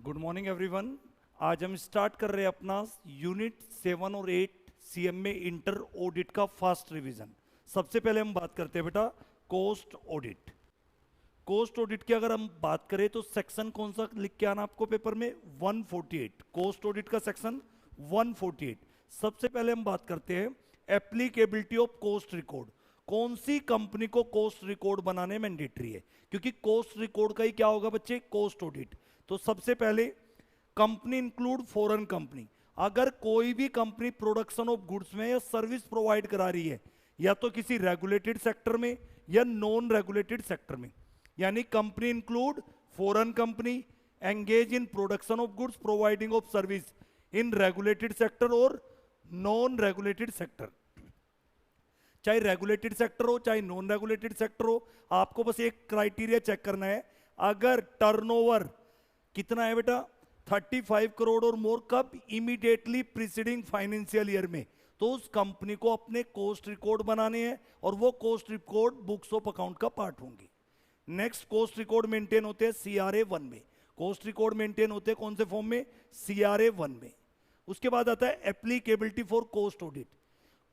Good morning everyone. आज हम start कर रहे हैं अपना यूनिट 7 और 8 सीएमए इंटर ऑडिट का फास्ट रिवीजन। सबसे पहले हम बात करते हैं बेटा कोस्ट ऑडिट। कोस्ट ऑडिट की अगर हम बात करें तो सेक्शन कौन सा लिख के आना आपको पेपर में, 148। कोस्ट ऑडिट का सेक्शन 148। सबसे पहले हम बात करते हैं एप्लीकेबिलिटी ऑफ कोस्ट रिकॉर्ड। कौन सी कंपनी को कोस्ट रिकॉर्ड बनाने मैंडेटरी है, क्योंकि कोस्ट रिकॉर्ड का ही क्या होगा बच्चे, कोस्ट ऑडिट। तो सबसे पहले कंपनी इंक्लूड फॉरेन कंपनी। अगर कोई भी कंपनी प्रोडक्शन ऑफ गुड्स में या सर्विस प्रोवाइड करा रही है, या तो किसी रेगुलेटेड सेक्टर में या नॉन रेगुलेटेड सेक्टर में, यानी company include foreign company engage in production of goods providing of service in regulated sector और नॉन रेगुलेटेड सेक्टर। चाहे रेगुलेटेड सेक्टर हो चाहे नॉन रेगुलेटेड सेक्टर हो, आपको बस एक क्राइटेरिया चेक करना है। अगर टर्नओवर कितना है बेटा, 35 करोड़ और मोर, कब, इमीडिएटली प्रीसीडिंग फाइनेंशियल ईयर में, तो उस कंपनी को अपने कोस्ट रिकॉर्ड बनाने हैं और वो cost record books of account का पार्ट होंगे। नेक्स्ट, कोस्ट रिकॉर्ड मेंटेन होते हैं CRA 1 में। कोस्ट रिकॉर्ड मेंटेन होते हैं कौन से फॉर्म में, CRA 1 में। उसके बाद आता है applicability for cost audit.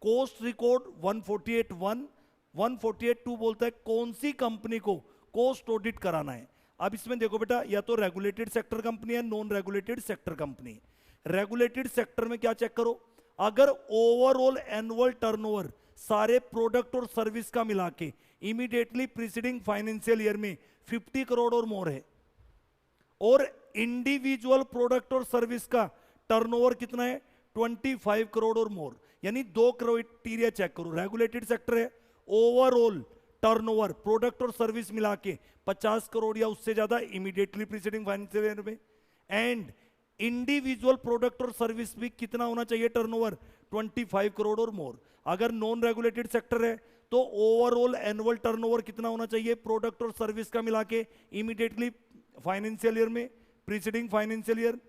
Cost record 148(1), 148(2) बोलता है कौन सी कंपनी को कोस्ट ऑडिट कराना है। अब इसमें देखो बेटा, या तो रेगुलेटेड सेक्टर कंपनी है, non regulated sector company. Regulated sector में क्या चेक करो, अगर ओवरऑल एनुअल टर्नओवर सारे प्रोडक्ट और सर्विस का मिला के इमीडिएटली प्रीसीडिंग फाइनेंशियल ईयर में 50 करोड़ और मोर है, और इंडिविजुअल प्रोडक्ट और सर्विस का टर्नओवर कितना है, 25 करोड़ और मोर, यानी दो क्राइटेरिया चेक करो। रेगुलेटेड सेक्टर है, ओवरऑल टर्नओवर प्रोडक्ट और सर्विस मिला के 50 करोड़ या उससे ज्यादा इमीडिएटली प्रीसीडिंग फाइनेंशियल ईयर में, एंड इंडिविजुअल प्रोडक्ट और सर्विस भी कितना होना चाहिए टर्नओवर, 25 करोड़ और मोर। अगर नॉन रेगुलेटेड सेक्टर है तो ओवरऑल एनुअल टर्नओवर कितना होना चाहिए प्रोडक्ट और सर्विस का मिला के इमीडिएटली फाइनेंशियल ईयर में, प्रीसीडिंग फाइनेंशियल ईयर,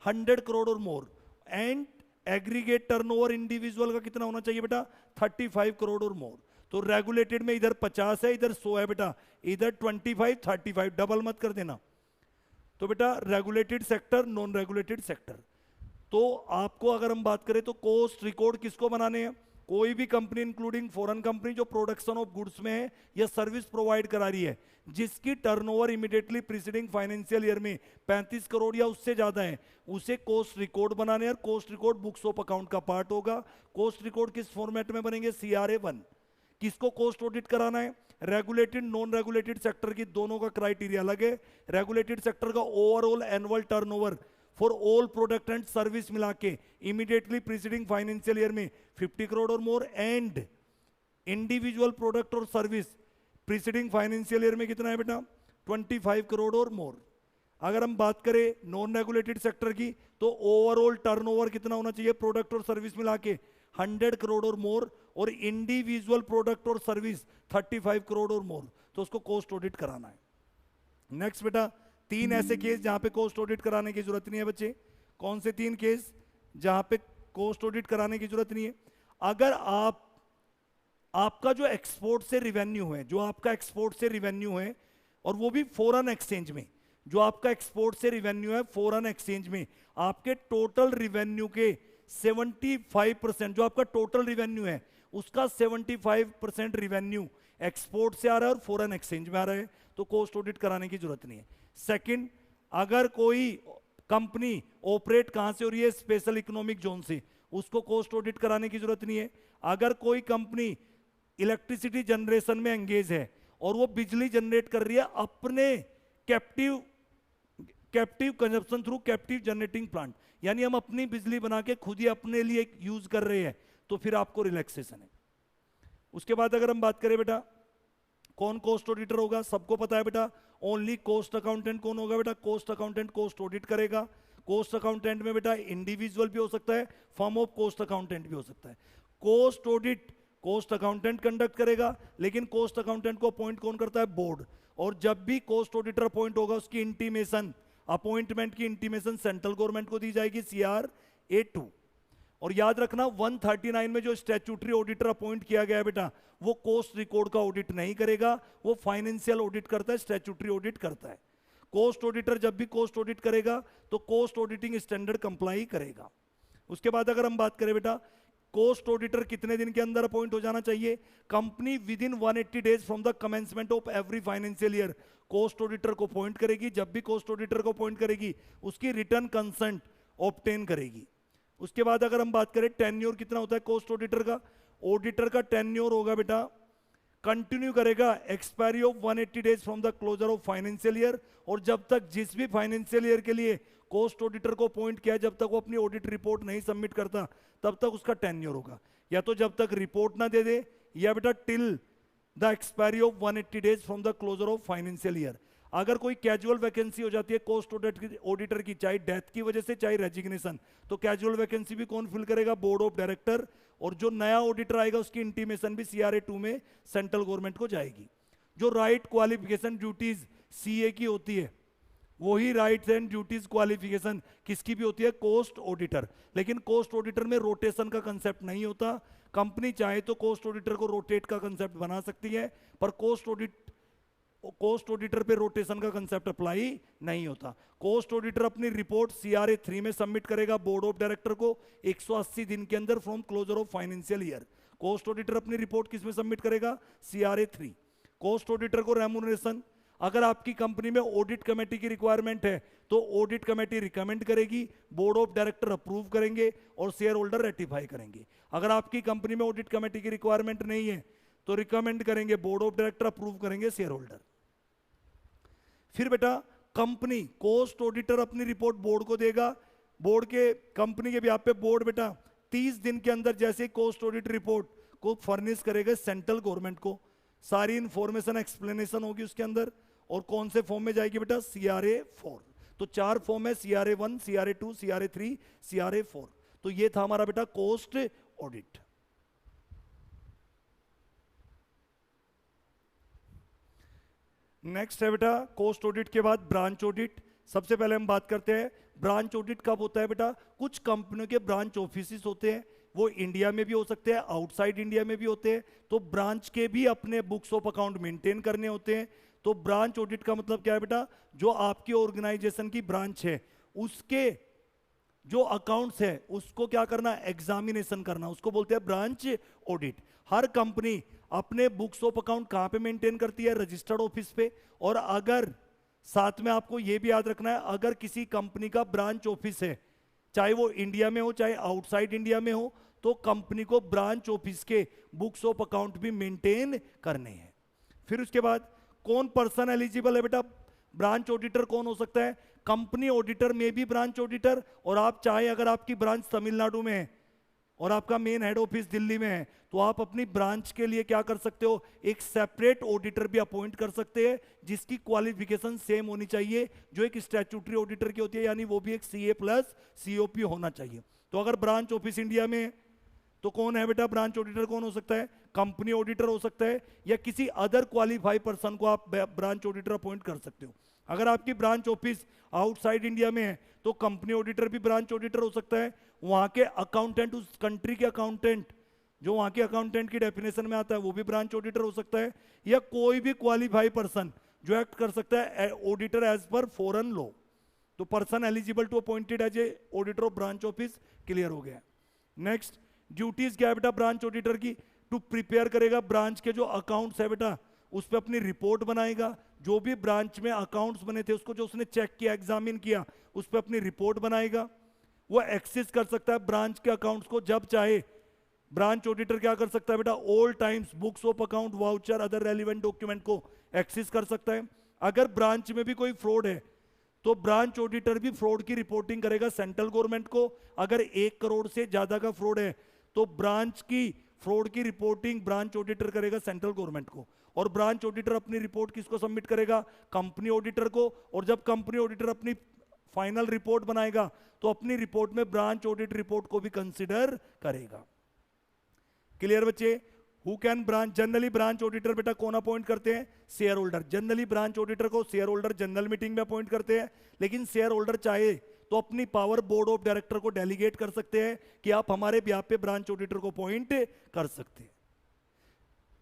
100 करोड़ और मोर, एंड एग्रीगेट टर्नओवर इंडिविजुअल का कितना होना चाहिए बेटा, 35 करोड़ और मोर। तो रेगुलेटेड में इधर 50 है, इधर 100 है बेटा, इधर 25 35, डबल मत कर देना। तो बेटा regulated sector, non regulated sector. तो आपको अगर हम बात करें तो कोस्ट रिकॉर्ड किसको बनाने हैं, कोई भी कंपनी इंक्लूडिंग फॉरेन कंपनी जो प्रोडक्शन ऑफ गुड्स में है या सर्विस प्रोवाइड करा रही है, जिसकी turnover immediately preceding financial year में 35 करोड़ या उससे ज्यादा है, उसे कोस्ट रिकॉर्ड बनाने हैं। Cost record books of account का पार्ट होगा। कोस्ट रिकॉर्ड किस फॉर्मेट में बनेंगे, CRA 1। किसको कोस्ट ऑडिट कराना है, रेगुलेटेड नॉन रेगुलेटेड सेक्टर की, दोनों का क्राइटेरिया अलग है। रेगुलेटेड सेक्टर का overall annual turnover for all product and service मिला के इमीडिएटली प्रीसीडिंग फाइनेंशियल ईयर में 50 करोड़ और मोर, एंड इंडिविजुअल प्रोडक्ट और सर्विस प्रीसीडिंग फाइनेंशियल ईयर में कितना है बेटा, 25 करोड़ और मोर। अगर हम बात करें नॉन रेगुलेटेड सेक्टर की, तो ओवरऑल टर्नओवर कितना होना चाहिए प्रोडक्ट और सर्विस मिला के, 100 करोड़ और मोर, और इंडिविजुअल प्रोडक्ट और सर्विस 35 करोड़ और मोर। तो उसको कोस्ट ऑडिट कराना है। नेक्स्ट बेटा, 3 ऐसे केस जहां पे कोस्ट ऑडिट कराने की जरूरत नहीं है बच्चे। कौन से 3 केस जहां पे कोस्ट ऑडिट कराने की जरूरत नहीं है, अगर आपका जो एक्सपोर्ट से रिवेन्यू है, जो आपका एक्सपोर्ट से रिवेन्यू है, और वो भी फॉरेन एक्सचेंज में, जो आपका एक्सपोर्ट से रिवेन्यू है फॉरेन एक्सचेंज में, आपके टोटल रिवेन्यू के 75%, जो आपका टोटल रिवेन्यू है उसका 75% रिवेन्यू एक्सपोर्ट से आ रहा है और फॉरेन एक्सचेंज में आ रहा है, तो कोस्ट ऑडिट कराने की जरूरत नहीं है। सेकंड, अगर कोई कंपनी ऑपरेट कहां से हो रही है, स्पेशल इकोनॉमिक जोन से, उसको कोस्ट ऑडिट कराने की जरूरत नहीं है। अगर कोई कंपनी इलेक्ट्रिसिटी जनरेशन में एंगेज है और वो बिजली जनरेट कर रही है अपने captive consumption through captive generating plant, यानी हम अपनी बिजली बना के खुद ही अपने लिए यूज कर रहे हैं, तो फिर आपको रिलैक्सेशन है। उसके बाद अगर हम बात करें बेटा कौन कोस्ट ऑडिटर होगा, सबको पता है बेटा, ओनली कोस्ट अकाउंटेंट। कौन होगा बेटा, कोस्ट अकाउंटेंट कोस्ट ऑडिट करेगा। कोस्ट अकाउंटेंट में बेटा इंडिविजुअल भी हो सकता है, फर्म ऑफ कोस्ट अकाउंटेंट भी हो सकता है। Cost audit cost accountant conduct करेगा, लेकिन कोस्ट अकाउंटेंट को अपॉइंट कौन करता है, बोर्ड। और जब भी कोस्ट ऑडिटर अपॉइंट होगा, उसकी इंटीमेशन, अपॉइंटमेंट की इंटीमेशन सेंट्रल गवर्नमेंट को दी जाएगी, CRA 2। और याद रखना 139 में जो स्टैट्यूटरी ऑडिटर अपॉइंट किया गया है बेटा, वो कोस्ट रिकॉर्ड का ऑडिट नहीं करेगा, वो फाइनेंशियल ऑडिट करता है, स्टैट्यूटरी ऑडिट करता है। कोस्ट ऑडिटर जब भी कोस्ट ऑडिट करेगा तो कोस्ट ऑडिटिंग स्टैंडर्ड कंप्लाई करेगा। उसके बाद अगर हम बात करें बेटा, कोस्ट ऑडिटर कितने दिन के अंदर अपॉइंट हो जाना चाहिए? Company with in 180 days from the commencement of every financial year cost auditor को अपॉइंट करेगी। जब भी कोस्ट ऑडिटर को अपॉइंट करेगी उसकी रिटर्न कंसेंट ऑब्टेन करेगी। उसके बाद अगर हम बात करें टेन्योर कितना होता है कोस्ट ऑडिटर का, ऑडिटर का टेन्योर होगा बेटा, कंटिन्यू करेगा expiry of 180 days from the closure of financial year, और जब तक जिस भी फाइनेंशियल ईयर के लिए कोस्ट ऑडिटर को अपॉइंट किया जब तक वो अपनी ऑडिट रिपोर्ट नहीं सबमिट करता तब तक उसका टेन्योर होगा। या तो जब तक रिपोर्ट ना दे दे, या बेटा till the expiry of 180 days from the closure of financial year. अगर कोई कैजुअल वैकेंसी हो जाती है कोस्ट ऑडिटर की, चाहे डेथ की वजह से चाहे रेजिग्नेशन, तो कैजुअल वैकेंसी भी कौन फिल करेगा? Board of director. और जो नया ऑडिटर आएगा उसकी इंटीमेशन भी CRA 2 में सेंट्रल गवर्नमेंट को जाएगी। जो राइट क्वालिफिकेशन ड्यूटीज CA की होती है वही राइट्स एंड ड्यूटीज क्वालिफिकेशन किसकी भी होती है? Cost auditor. लेकिन कोस्ट ऑडिटर में रोटेशन का कंसेप्ट नहीं होता। कंपनी चाहे तो कोस्ट ऑडिटर को रोटेट का कंसेप्ट बना सकती है, पर कोस्ट ऑडिटर पे रोटेशन का कंसेप्ट अप्लाई नहीं होता। कोस्ट ऑडिटर अपनी रिपोर्ट CRA 3 में सबमिट करेगा बोर्ड ऑफ डायरेक्टर को 180 दिन के अंदर from closure of financial year. Cost auditor अपनी रिपोर्ट किस में सबमिट करेगा? CRA 3। कोस्ट ऑडिटर को रेम्यूनरेशन, अगर आपकी कंपनी में ऑडिट कमेटी की रिक्वायरमेंट है तो ऑडिट कमेटी रिकमेंड करेगी, बोर्ड ऑफ डायरेक्टर अप्रूव करेंगे और शेयर होल्डर रेटिफाई करेंगे। अगर आपकी कंपनी में ऑडिट कमेटी की रिक्वायरमेंट नहीं है तो रिकमेंड करेंगे, बोर्ड ऑफ डायरेक्टर अप्रूव करेंगे, शेयर होल्डर। फिर बेटा कंपनी कोस्ट ऑडिटर अपनी रिपोर्ट बोर्ड को देगा, बोर्ड के कंपनी के ब्याह पे बोर्ड बेटा 30 दिन के अंदर जैसे कोस्ट ऑडिट रिपोर्ट को फर्निश करेगा सेंट्रल गवर्नमेंट को, सारी इंफॉर्मेशन एक्सप्लेनेशन होगी उसके अंदर, और कौन से फॉर्म में जाएगी बेटा? CRA 4। तो 4 फॉर्म है, CRA 1, CRA 2, CRA 3, CRA 4। तो ये था हमारा बेटा कोस्ट ऑडिट। नेक्स्ट है बेटा कोस्ट ऑडिट के बाद ब्रांच ऑडिट। सबसे पहले हम बात करते हैं ब्रांच ऑडिट कब होता है बेटा? कुछ कंपनियों के ब्रांच ऑफिस होते हैं, वो इंडिया में भी हो सकते हैं, आउटसाइड इंडिया में भी होते हैं, तो ब्रांच के भी अपने बुक्स ऑफ अकाउंट मेंटेन करने होते हैं। तो ब्रांच ऑडिट का मतलब क्या है बेटा? जो आपकी ऑर्गेनाइजेशन की ब्रांच है उसके जो अकाउंट्स है उसको क्या करना? एग्जामिनेशन करना, उसको बोलते हैं ब्रांच ऑडिट। हर कंपनी अपने बुक्स ऑफ अकाउंट कहां पे मेंटेन करती है? रजिस्टर्ड ऑफिस पे। और अगर साथ में आपको यह भी याद रखना है, अगर किसी कंपनी का ब्रांच ऑफिस है, चाहे वो इंडिया में हो चाहे आउटसाइड इंडिया में हो, तो कंपनी को ब्रांच ऑफिस के बुक्स ऑफ अकाउंट भी मेंटेन करने हैं। फिर उसके बाद कौन पर्सन एलिजिबल है बेटा? ब्रांच ऑडिटर कौन हो सकता है? कंपनी ऑडिटर में भी ब्रांच ऑडिटर, और आप चाहे अगर आपकी ब्रांच तमिलनाडु में है और आपका मेन हेड ऑफिस दिल्ली में है तो आप अपनी ब्रांच के लिए क्या कर सकते हो? एक सेपरेट ऑडिटर भी अपॉइंट कर सकते हैं जिसकी क्वालिफिकेशन सेम होनी चाहिए जो एक स्टैट्यूटरी ऑडिटर की होती है, यानी वो भी एक CA+ COP होना चाहिए। तो अगर ब्रांच ऑफिस इंडिया में है तो कौन है बेटा ब्रांच ऑडिटर? कौन हो सकता है? कंपनी ऑडिटर हो सकता है, या किसी अदर क्वालिफाइड पर्सन को आप ब्रांच ऑडिटर अपॉइंट कर सकते हो। अगर आपकी ब्रांच ऑफिस आउटसाइड इंडिया में है तो कंपनी ऑडिटर भी ब्रांच ऑडिटर हो सकता है। वहां के अकाउंटेंट, उस कंट्री के अकाउंटेंट जो वहां के अकाउंटेंट की डेफिनेशन में आता है वो भी ब्रांच ऑडिटर हो सकता है, या कोई भी क्वालिफाइड पर्सन जो एक्ट कर सकता है auditor as per foreign law. तो person eligible to appointed as a auditor of branch office clear हो गया। नेक्स्ट ड्यूटीज क्या है बेटा ब्रांच ऑडिटर की? टू प्रिपेयर करेगा ब्रांच के जो अकाउंट्स है बेटा उस पर अपनी रिपोर्ट बनाएगा, जो भी ब्रांच में अकाउंट्स बने थे उसको जो उसने चेक किया, एग्जामिन किया, उस पर अपनी रिपोर्ट बनाएगा। वो एक्सेस कर सकता है ब्रांच के अकाउंट्स को जब चाहे। ब्रांच ऑडिटर क्या कर सकता है बेटा? All times books of account, voucher, other relevant document को एक्सेस कर सकता है। अगर ब्रांच में भी कोई फ्रॉड है तो ब्रांच ऑडिटर भी फ्रॉड की रिपोर्टिंग करेगा सेंट्रल गवर्नमेंट को। अगर 1 करोड़ से ज्यादा का फ्रॉड है तो ब्रांच की फ्रॉड की रिपोर्टिंग ब्रांच ऑडिटर करेगा सेंट्रल गवर्नमेंट को, और ब्रांच ऑडिटर अपनी रिपोर्ट किसको सबमिट करेगा? कंपनी ऑडिटर को। और जब कंपनी ऑडिटर अपनी फाइनल रिपोर्ट बनाएगा तो अपनी रिपोर्ट में ब्रांच ऑडिट रिपोर्ट को भी कंसीडर करेगा। क्लियर बच्चे? Who can branch? Generally branch auditor बेटा कौन अपॉइंट करते हैं? Share holder. Generally branch auditor को शेयर होल्डर जनरल मीटिंग में अपॉइंट करते हैं, लेकिन शेयर होल्डर चाहे तो अपनी पावर बोर्ड ऑफ डायरेक्टर को डेलीगेट कर सकते हैं कि आप हमारे ब्याह पे ब्रांच ऑडिटर को अपॉइंट कर सकते हैं।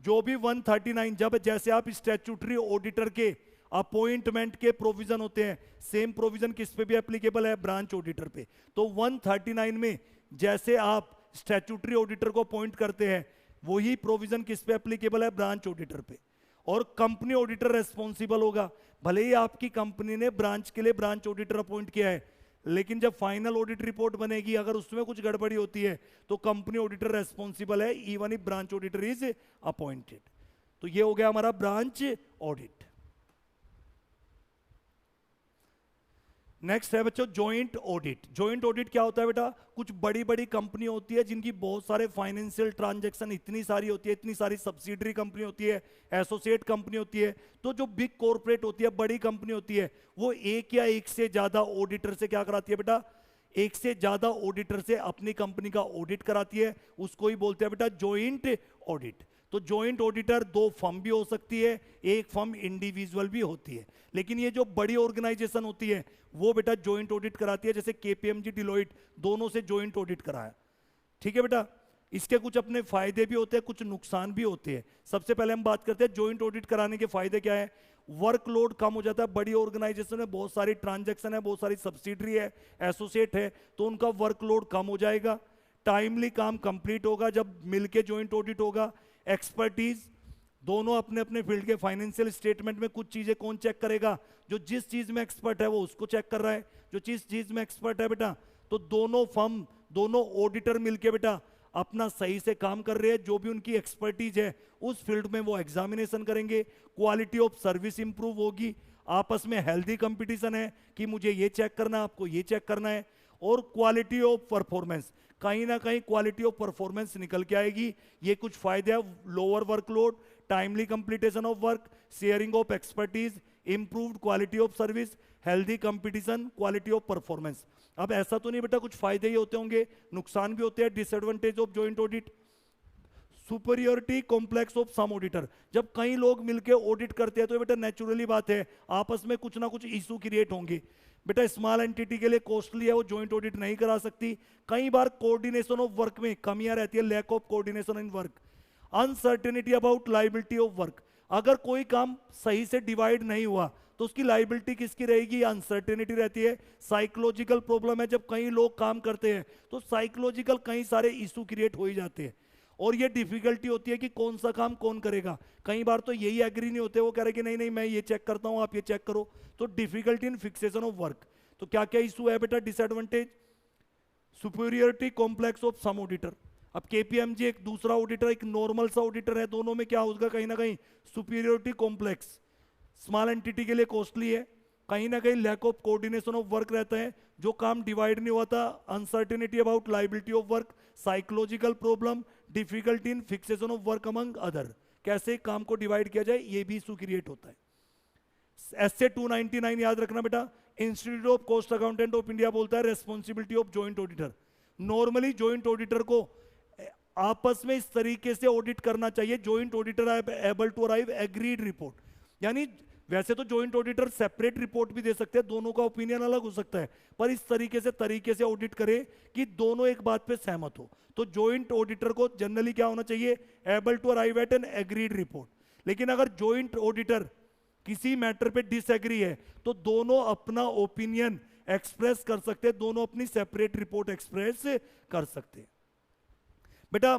जो भी 139 जब जैसे आप स्टैट्यूटरी ऑडिटर के अपॉइंटमेंट के प्रोविजन होते हैं, सेम प्रोविजन किस पे भी एप्लीकेबल है, ब्रांच ऑडिटर पे। तो 139 में जैसे आप स्टैट्यूटरी ऑडिटर को अपॉइंट करते हैं, वही प्रोविजन किस पे एप्लीकेबल है, ब्रांच ऑडिटर पे। और कंपनी ऑडिटर रेस्पॉन्सिबल होगा, भले ही आपकी कंपनी ने ब्रांच के लिए ब्रांच ऑडिटर अपॉइंट किया है, लेकिन जब फाइनल ऑडिट रिपोर्ट बनेगी अगर उसमें कुछ गड़बड़ी होती है तो कंपनी ऑडिटर रेस्पॉन्सिबल है, even if branch auditor is appointed. तो ये हो गया हमारा ब्रांच ऑडिट। नेक्स्ट है बच्चों जॉइंट ऑडिट। जॉइंट ऑडिट क्या होता है बेटा, कुछ बड़ी बड़ी कंपनी होती है जिनकी बहुत सारे फाइनेंशियल ट्रांजैक्शन इतनी सारी होती है, इतनी सारी सब्सिडरी कंपनी होती है, एसोसिएट कंपनी होती है। तो जो बिग कॉर्पोरेट होती है, बड़ी कंपनी होती है, वो एक या एक से ज्यादा ऑडिटर से क्या कराती है बेटा, एक से ज्यादा ऑडिटर से अपनी कंपनी का ऑडिट कराती है, उसको ही बोलते हैं बेटा जॉइंट ऑडिट। तो जॉइंट ऑडिटर दो फर्म भी हो सकती है, एक फर्म इंडिविजुअल भी होती है, लेकिन ये जो बड़ी ऑर्गेनाइजेशन होती है वो बेटा जॉइंट ऑडिट कराती है, जैसे केपीएमजी, डिलॉइट, दोनों से जॉइंट ऑडिट कराया। ठीक है बेटा, इसके कुछ अपने फायदे भी होते हैं, कुछ नुकसान भी होते हैं। सबसे पहले हम बात करते हैं जॉइंट ऑडिट कराने के फायदे क्या है। वर्कलोड कम हो जाता है, बड़ी ऑर्गेनाइजेशन में बहुत सारी ट्रांजैक्शन है, बहुत सारी सब्सिडरी है, एसोसिएट है, तो उनका वर्कलोड कम हो जाएगा। टाइमली काम कंप्लीट होगा जब मिलके जॉइंट ऑडिट होगा। एक्सपर्टीज, दोनों अपने अपने फील्ड के फाइनेंशियल स्टेटमेंट में कुछ चीजें कौन चेक करेगा, जो जिस चीज में एक्सपर्ट है वो उसको चेक कर रहा है, जो जिस चीज में एक्सपर्ट है बेटा, तो दोनों फर्म, दोनों ऑडिटर मिलके बेटा अपना सही से काम कर रहे हैं, जो भी उनकी एक्सपर्टीज है उस फील्ड में वो एग्जामिनेशन करेंगे। क्वालिटी ऑफ सर्विस इंप्रूव होगी, आपस में हेल्दी कंपटीशन है कि मुझे ये चेक करना है, आपको ये चेक करना है। और क्वालिटी ऑफ परफॉर्मेंस, कहीं ना कहीं क्वालिटी ऑफ परफॉर्मेंस निकल के आएगी। ये कुछ फायदे हैं, lower workload, timely completion of work, sharing of expertise, improved quality of service, healthy competition, quality of performance. अब ऐसा तो नहीं बेटा कुछ फायदे ही होते होंगे, नुकसान भी होते हैं। Disadvantage of joint audit, superiority complex of some auditor, जब कई लोग मिलकर ऑडिट करते हैं तो बेटा नेचुरली बात है आपस में कुछ ना कुछ इशू क्रिएट होंगे। बेटा स्मॉल एंटिटी के लिए कॉस्टली है, वो जॉइंट ऑडिट नहीं करा सकती। कई बार कोऑर्डिनेशन ऑफ वर्क में कमियां रहती है, lack of coordination in work. Uncertainty about liability of work, अगर कोई काम सही से डिवाइड नहीं हुआ तो उसकी लायबिलिटी किसकी रहेगी, अनसर्टेनिटी रहती है। साइकोलॉजिकल प्रॉब्लम है, जब कई लोग काम करते हैं तो साइकोलॉजिकल कई सारे इशू क्रिएट हो ही जाते हैं। और ये डिफिकल्टी होती है कि कौन सा काम कौन करेगा, कई बार तो यही एग्री नहीं होते, वो कह रहे कि नहीं नहीं मैं ये चेक करता हूं आप ये चेक करो। तो difficulty in fixation of work. तो क्या क्या इशू है बेटा, disadvantage, superiority complex of some auditor. अब केपीएमजी एक दूसरा ऑडिटर, एक नॉर्मल सा ऑडिटर है, दोनों में क्या होगा कहीं ना कहीं सुपीरियरिटी कॉम्प्लेक्स। स्मॉल एंटिटी के लिए कॉस्टली है, कहीं ना कहीं lack of coordination of work रहता है, जो काम डिवाइड नहीं हुआ था, uncertainty about liability of work, psychological problem, difficulty in fixation of work among other. कैसे काम को डिवाइड किया जाए ये भी इशू क्रिएट होता है। एसए 299 याद रखना बेटा, institute of cost accountant of India बोलता है responsibility of joint auditor. Normally joint auditor को आपस में इस तरीके से ऑडिट करना चाहिए, joint auditor able to arrive agreed report. यानी वैसे तो जॉइंट ऑडिटर सेपरेट रिपोर्ट भी दे सकते हैं, दोनों का ओपिनियन अलग हो सकता है, पर इस तरीके से ऑडिट करे कि दोनों एक बात पे सहमत हो। तो जॉइंट ऑडिटर को जनरली क्या होना चाहिए, able to arrive at an agreed report. लेकिन अगर जॉइंट ऑडिटर किसी मैटर पे डिसएग्री है तो दोनों अपना ओपिनियन एक्सप्रेस कर सकते हैं, दोनों अपनी सेपरेट रिपोर्ट एक्सप्रेस कर सकते हैं। बेटा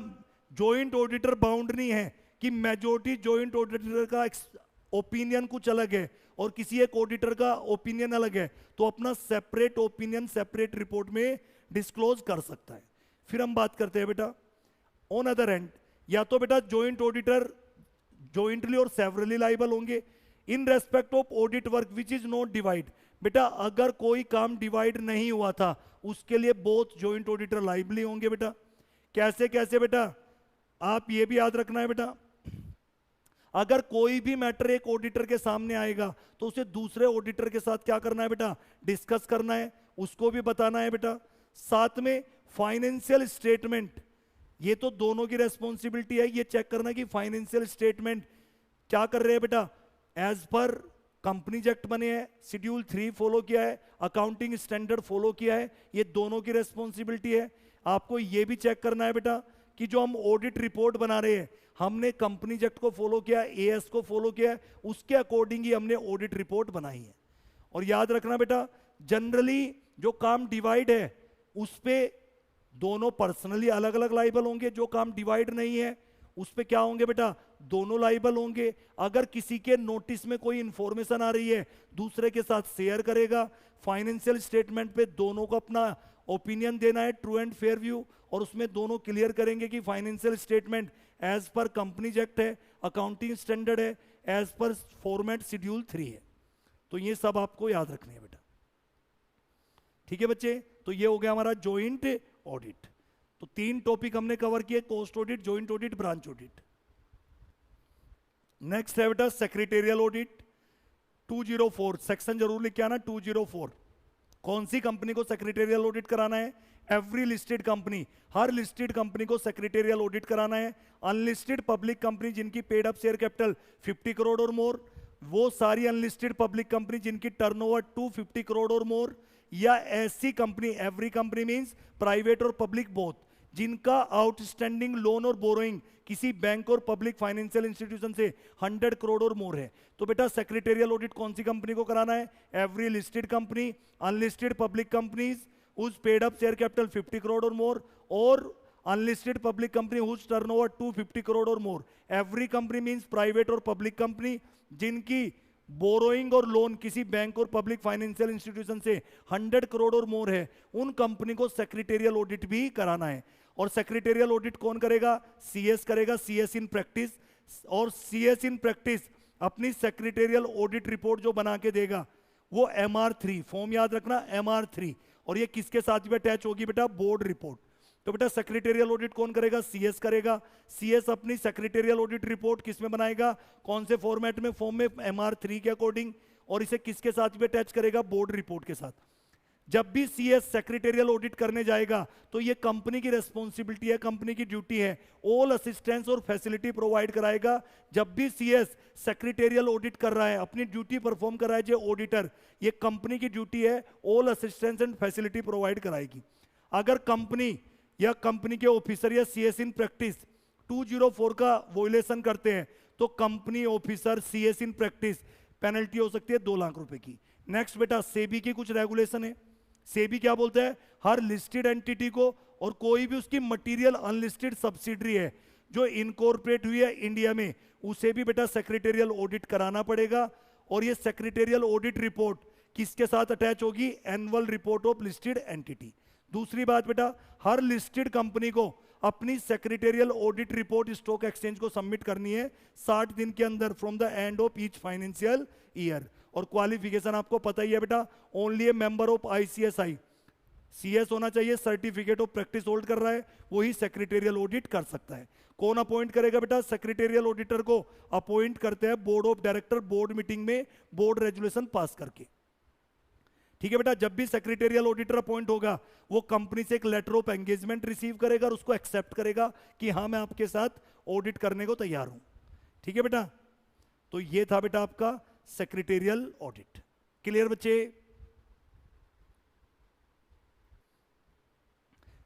जॉइंट ऑडिटर बाउंड नहीं है कि मेजॉरिटी जॉइंट ऑडिटर का ओपिनियन कुछ अलग है और किसी एक ऑडिटर का ओपिनियन अलग है, तो अपना सेपरेट ओपिनियन सेपरेट रिपोर्ट में डिस्क्लोज कर सकता है। फिर हम बात करते हैं बेटा ऑन अदर एंड, या तो बेटा जॉइंट ऑडिटर जॉइंटली और सेवरली लाइबल होंगे in respect of audit work which is not divide. बेटा अगर कोई काम डिवाइड नहीं हुआ था उसके लिए बोथ जॉइंट ऑडिटर लाइबली होंगे। बेटा कैसे कैसे बेटा, आप ये भी याद रखना है बेटा, अगर कोई भी मैटर एक ऑडिटर के सामने आएगा तो उसे दूसरे ऑडिटर के साथ क्या करना है बेटा, डिस्कस करना है, उसको भी बताना है बेटा। साथ में फाइनेंशियल स्टेटमेंट, ये तो दोनों की रेस्पॉन्सिबिलिटी है, ये चेक करना कि फाइनेंशियल स्टेटमेंट क्या कर रहे हैं बेटा, एज पर कंपनीज एक्ट बने हैं, शेड्यूल 3 फॉलो किया है, अकाउंटिंग स्टैंडर्ड फॉलो किया है, ये दोनों की रेस्पॉन्सिबिलिटी है। आपको ये भी चेक करना है बेटा कि जो हम ऑडिट रिपोर्ट बना रहे हैं हमने कंपनीज एक्ट को फॉलो किया, एएस को फॉलो किया, उसके अकॉर्डिंग ही हमने ऑडिट रिपोर्ट बनाई है। और याद रखना बेटा, जनरली जो काम डिवाइड है उस पे दोनों पर्सनली अलग अलग लाइबल होंगे, जो काम डिवाइड नहीं है उस पे क्या होंगे बेटा, दोनों लाइबल होंगे। अगर किसी के नोटिस में कोई इंफॉर्मेशन आ रही है दूसरे के साथ शेयर करेगा। फाइनेंशियल स्टेटमेंट पे दोनों को अपना ओपिनियन देना है, ट्रू एंड फेयर व्यू, और उसमें दोनों क्लियर करेंगे कि financial statement as per companies act है, अकाउंटिंग स्टैंडर्ड है, एज पर फॉर्मेट शेड्यूल 3 है। तो ये सब आपको याद रखने है बेटा, ठीक है बच्चे। तो ये हो गया हमारा जॉइंट ऑडिट। तो 3 टॉपिक हमने कवर किए, cost audit, joint audit, branch audit. Next है बेटा सेक्रेटेरियल ऑडिट 204, सेक्शन जरूर लिख के आना 204। कौन सी कंपनी को सेक्रेटेरियल ऑडिट कराना है? एवरी लिस्टेड कंपनी, हर लिस्टेड कंपनी को सेक्रेटेरियल ऑडिट कराना है। अनलिस्टेड पब्लिक कंपनी जिनकी paid up share capital 50 crore और मोर, वो सारी अनलिस्टेड पब्लिक कंपनी जिनकी टर्नओवर 250 करोड़ और मोर, या ऐसी company, every company means private और पब्लिक बोथ, जिनका आउटस्टैंडिंग लोन और बोरोइंग किसी बैंक और पब्लिक फाइनेंशियल इंस्टीट्यूशन से 100 करोड़ और मोर है। तो बेटा सेक्रेटेरियल ऑडिट कौन सी कंपनी को कराना है? Every listed company, unlisted public companies whose paid up share capital 50 crore और मोर, और unlisted public company whose turnover 250 crore और more. Every company means private और पब्लिक कंपनी जिनकी बोरोइंग और लोन किसी बैंक और पब्लिक फाइनेंशियल इंस्टीट्यूशन से 100 करोड़ और मोर है, उन कंपनी को सेक्रेटेरियल ऑडिट भी कराना है। और सेक्रेटेरियल ऑडिट कौन करेगा? सीएस करेगा, सीएस इन प्रैक्टिस। और सीएस इन प्रैक्टिस अपनी सेक्रेटेरियल ऑडिट रिपोर्ट जो बना के देगा वो MR3, फॉर्म याद रखना MR3, और ये किसके साथ भी अटैच होगी बेटा? Board report. तो बेटा सेक्रेटेरियल ऑडिट कौन करेगा? सीएस करेगा। सीएस अपनी सेक्रेटेरियल ऑडिट रिपोर्ट किस में बनाएगा? कौन से फॉर्मेट में? फॉर्म में MR3 के अकॉर्डिंग। और इसे किसके साथ भी अटैच करेगा? बोर्ड रिपोर्ट के साथ। जब भी सीएस सेक्रेटेरियल ऑडिट करने जाएगा तो ये कंपनी की रेस्पॉन्सिबिलिटी है, कंपनी की ड्यूटी है, ऑल असिस्टेंस और फैसिलिटी प्रोवाइड कराएगा। जब भी सीएस सेक्रेटेरियल ऑडिट कर रहा है, अपनी ड्यूटी परफॉर्म कर रहा है जो ऑडिटर, ये कंपनी की ड्यूटी है, all assistance and facility provide कराएगी। अगर कंपनी या कंपनी के ऑफिसर या सीएस इन प्रैक्टिस 204 का वोलेशन करते हैं तो company officer CS in practice penalty हो सकती है 2 लाख रुपए की। नेक्स्ट बेटा सेबी की कुछ रेगुलेशन है। सेबी क्या बोलता है? हर लिस्टेड एंटिटी को और कोई भी उसकी मटेरियल अनलिस्टेड सब्सिडरी है जो इनकॉर्पोरेट हुई है इंडिया में, उसे भी बेटा सेक्रेटेरियल ऑडिट कराना पड़ेगा। और ये सेक्रेटेरियल ऑडिट रिपोर्ट किसके साथ अटैच होगी? Annual report of listed entity. दूसरी बात बेटा, हर लिस्टेड कंपनी को अपनी secretarial audit report stock exchange को सबमिट करनी है 60 दिन के अंदर from the end of each financial year. और क्वालिफिकेशन आपको पता ही है बेटा, only A member of ICSI, CS होना चाहिए, सर्टिफिकेट ऑफ प्रैक्टिस होल्ड कर रहा है, वही सेक्रेटेरियल ऑडिट कर सकता है। कौन अपॉइंट करेगा बेटा? सेक्रेटेरियल ऑडिटर को अपॉइंट करते हैं board of director, board meeting में बोर्ड रेजुलेशन पास करके। ठीक है बेटा, जब भी सेक्रेटेरियल ऑडिटर अपॉइंट होगा वो कंपनी से एक लेटर ऑफ एंगेजमेंट रिसीव करेगा और उसको एक्सेप्ट करेगा कि हाँ मैं आपके साथ ऑडिट करने को तैयार हूं। ठीक है बेटा, तो ये था बेटा आपका सेक्रेटेरियल ऑडिट। क्लियर बच्चे?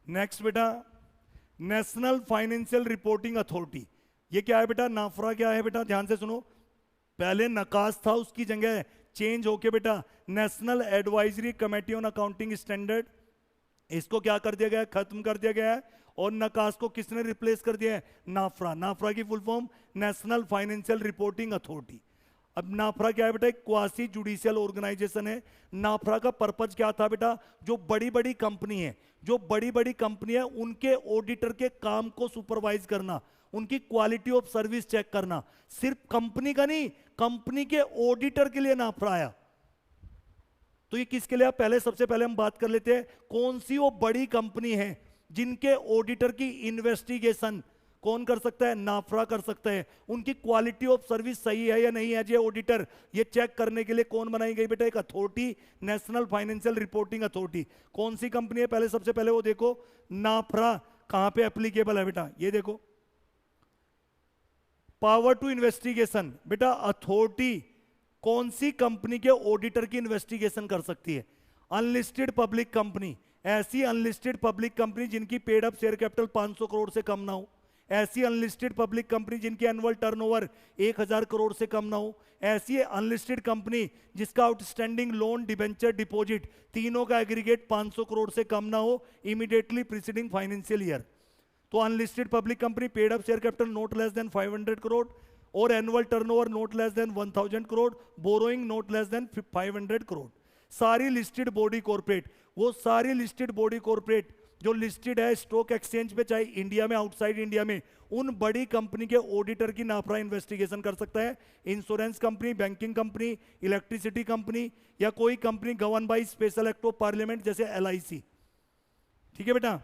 नेक्स्ट बेटा नेशनल फाइनेंशियल रिपोर्टिंग अथॉरिटी। ये क्या है बेटा? नाफरा क्या है बेटा? ध्यान से सुनो, पहले नकास था, उसकी जगह चेंज होके बेटा national advisory committee on accounting standard, इसको क्या कर दिया गया है? खत्म कर दिया गया है। और नकास को किसने रिप्लेस कर दिया है? नाफरा। नाफरा की full form national financial reporting authority. अब नाफरा क्या है बेटा? एक क्वासी जुडिशियल ऑर्गेनाइजेशन है। नाफरा का पर्पज क्या था बेटा? जो बड़ी बड़ी कंपनी है, जो बड़ी बड़ी कंपनी है उनके ऑडिटर के काम को सुपरवाइज करना, उनकी क्वालिटी ऑफ सर्विस चेक करना, सिर्फ कंपनी का नहीं, कंपनी के ऑडिटर के लिए नाफरा आया। तो ये किसके लिए? पहले सबसे पहले हम बात कर लेते हैं कौन सी वो बड़ी कंपनी है जिनके ऑडिटर की इन्वेस्टिगेशन कौन कर सकता है? नाफरा कर सकता है। उनकी क्वालिटी ऑफ सर्विस सही है या नहीं है जे ऑडिटर, ये चेक करने के लिए कौन बनाई गई बेटा? एक authority, national financial reporting authority. कौन सी कंपनी है? पहले सबसे पहले वो देखो नाफरा कहां पे एप्लीकेबल है बेटा, ये देखो पावर टू इन्वेस्टिगेशन। बेटा अथॉरिटी कौन सी कंपनी के ऑडिटर की इन्वेस्टिगेशन कर सकती है? अनलिस्टेड पब्लिक कंपनी, ऐसी अनलिस्टेड पब्लिक कंपनी जिनकी paid up share capital 500 crore से कम ना हो, ऐसी अनलिस्टेड पब्लिक कंपनी जिनकी एनुअल टर्नओवर 1000 करोड़ से कम ना हो, ऐसी अनलिस्टेड कंपनी जिसका आउटस्टैंडिंग लोन, डिबेंचर, डिपॉजिट तीनों का एग्रीगेट 500 करोड़ से कम ना हो इमीडिएटली प्रीसीडिंग फाइनेंशियल ईयर। तो unlisted public company paid up share capital not less than 500 crore और annual turnover not less than 1000 crore, borrowing not less than 500 crore. सारी लिस्टेड बॉडी कॉर्पोरेट, वो सारी लिस्टेड बॉडी कॉर्पोरेट जो लिस्टेड है स्टॉक एक्सचेंज पे, चाहे India में आउटसाइड इंडिया में, उन बड़ी कंपनी के ऑडिटर की नाफरा इन्वेस्टिगेशन कर सकता है। Insurance company, banking company, electricity company या कोई company govern by special act of parliament जैसे LIC। ठीक है बेटा,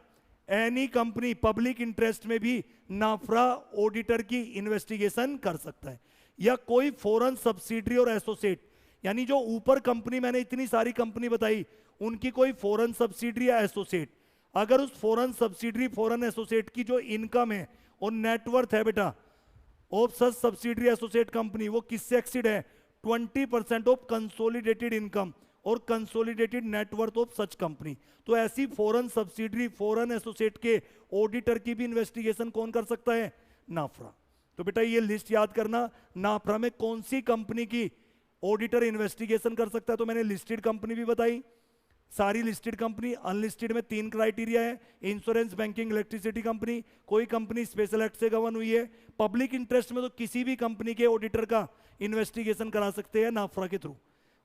एनी कंपनी पब्लिक इंटरेस्ट में भी नाफरा ऑडिटर की इन्वेस्टिगेशन कर सकता है। या कोई फॉरेन सब्सिडरी और एसोसिएट, यानी जो ऊपर कंपनी मैंने इतनी सारी कंपनी बताई उनकी कोई फॉरेन सब्सिडरी या एसोसिएट, अगर उस फॉरेन सब्सिडरी फॉरेन एसोसिएट की जो इनकम है और नेटवर्थ है बेटा of such subsidiary associate company, वो किससे एक्सीड है 20% ऑफ कंसोलिडेटेड इनकम और consolidated net worth of such company. तो ऐसी फॉरेन सब्सिडरी फॉरेन एसोसिएट के ऑडिटर की भी इन्वेस्टिगेशन कौन कर सकता है, नाफरा। तो बेटा ये लिस्ट याद करना, नाफरा में कौन सी कंपनी की ऑडिटर इन्वेस्टिगेशन कर सकता है। तो मैंने लिस्टेड कंपनी भी बताई, सारी लिस्टेड कंपनी। अनलिस्टेड में 3 क्राइटेरिया है, इंश्योरेंस, बैंकिंग, इलेक्ट्रिसिटी कंपनी, कोई कंपनी स्पेशल एक्ट से गवर्न हुई है। पब्लिक इंटरेस्ट में तो किसी भी कंपनी के ऑडिटर का इन्वेस्टिगेशन करा सकते हैं नाफरा के थ्रू।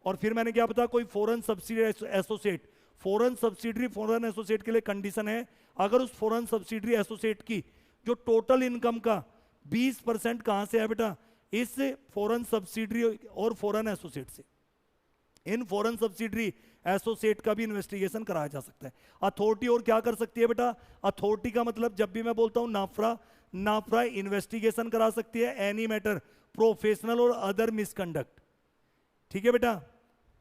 और फिर मैंने क्या बताया, कोई foreign subsidiary associate, foreign subsidiary foreign associate के लिए कंडीशन है, अगर उस फॉरेन सब्सिडरी एसोसिएट की जो टोटल इनकम का 20% कहां से है बेटा, इस फॉरेन सब्सिडरी और फॉरेन एसोसिएट से। इन फॉरेन सब्सिडरी एसोसिएट का भी इन्वेस्टिगेशन कराया जा सकता है। अथॉरिटी और क्या कर सकती है बेटा, अथॉरिटी का मतलब जब भी मैं बोलता हूं नाफरा, नाफरा इन्वेस्टिगेशन करा सकती है एनी मैटर प्रोफेशनल और अदर मिसकंडक्ट। ठीक है बेटा,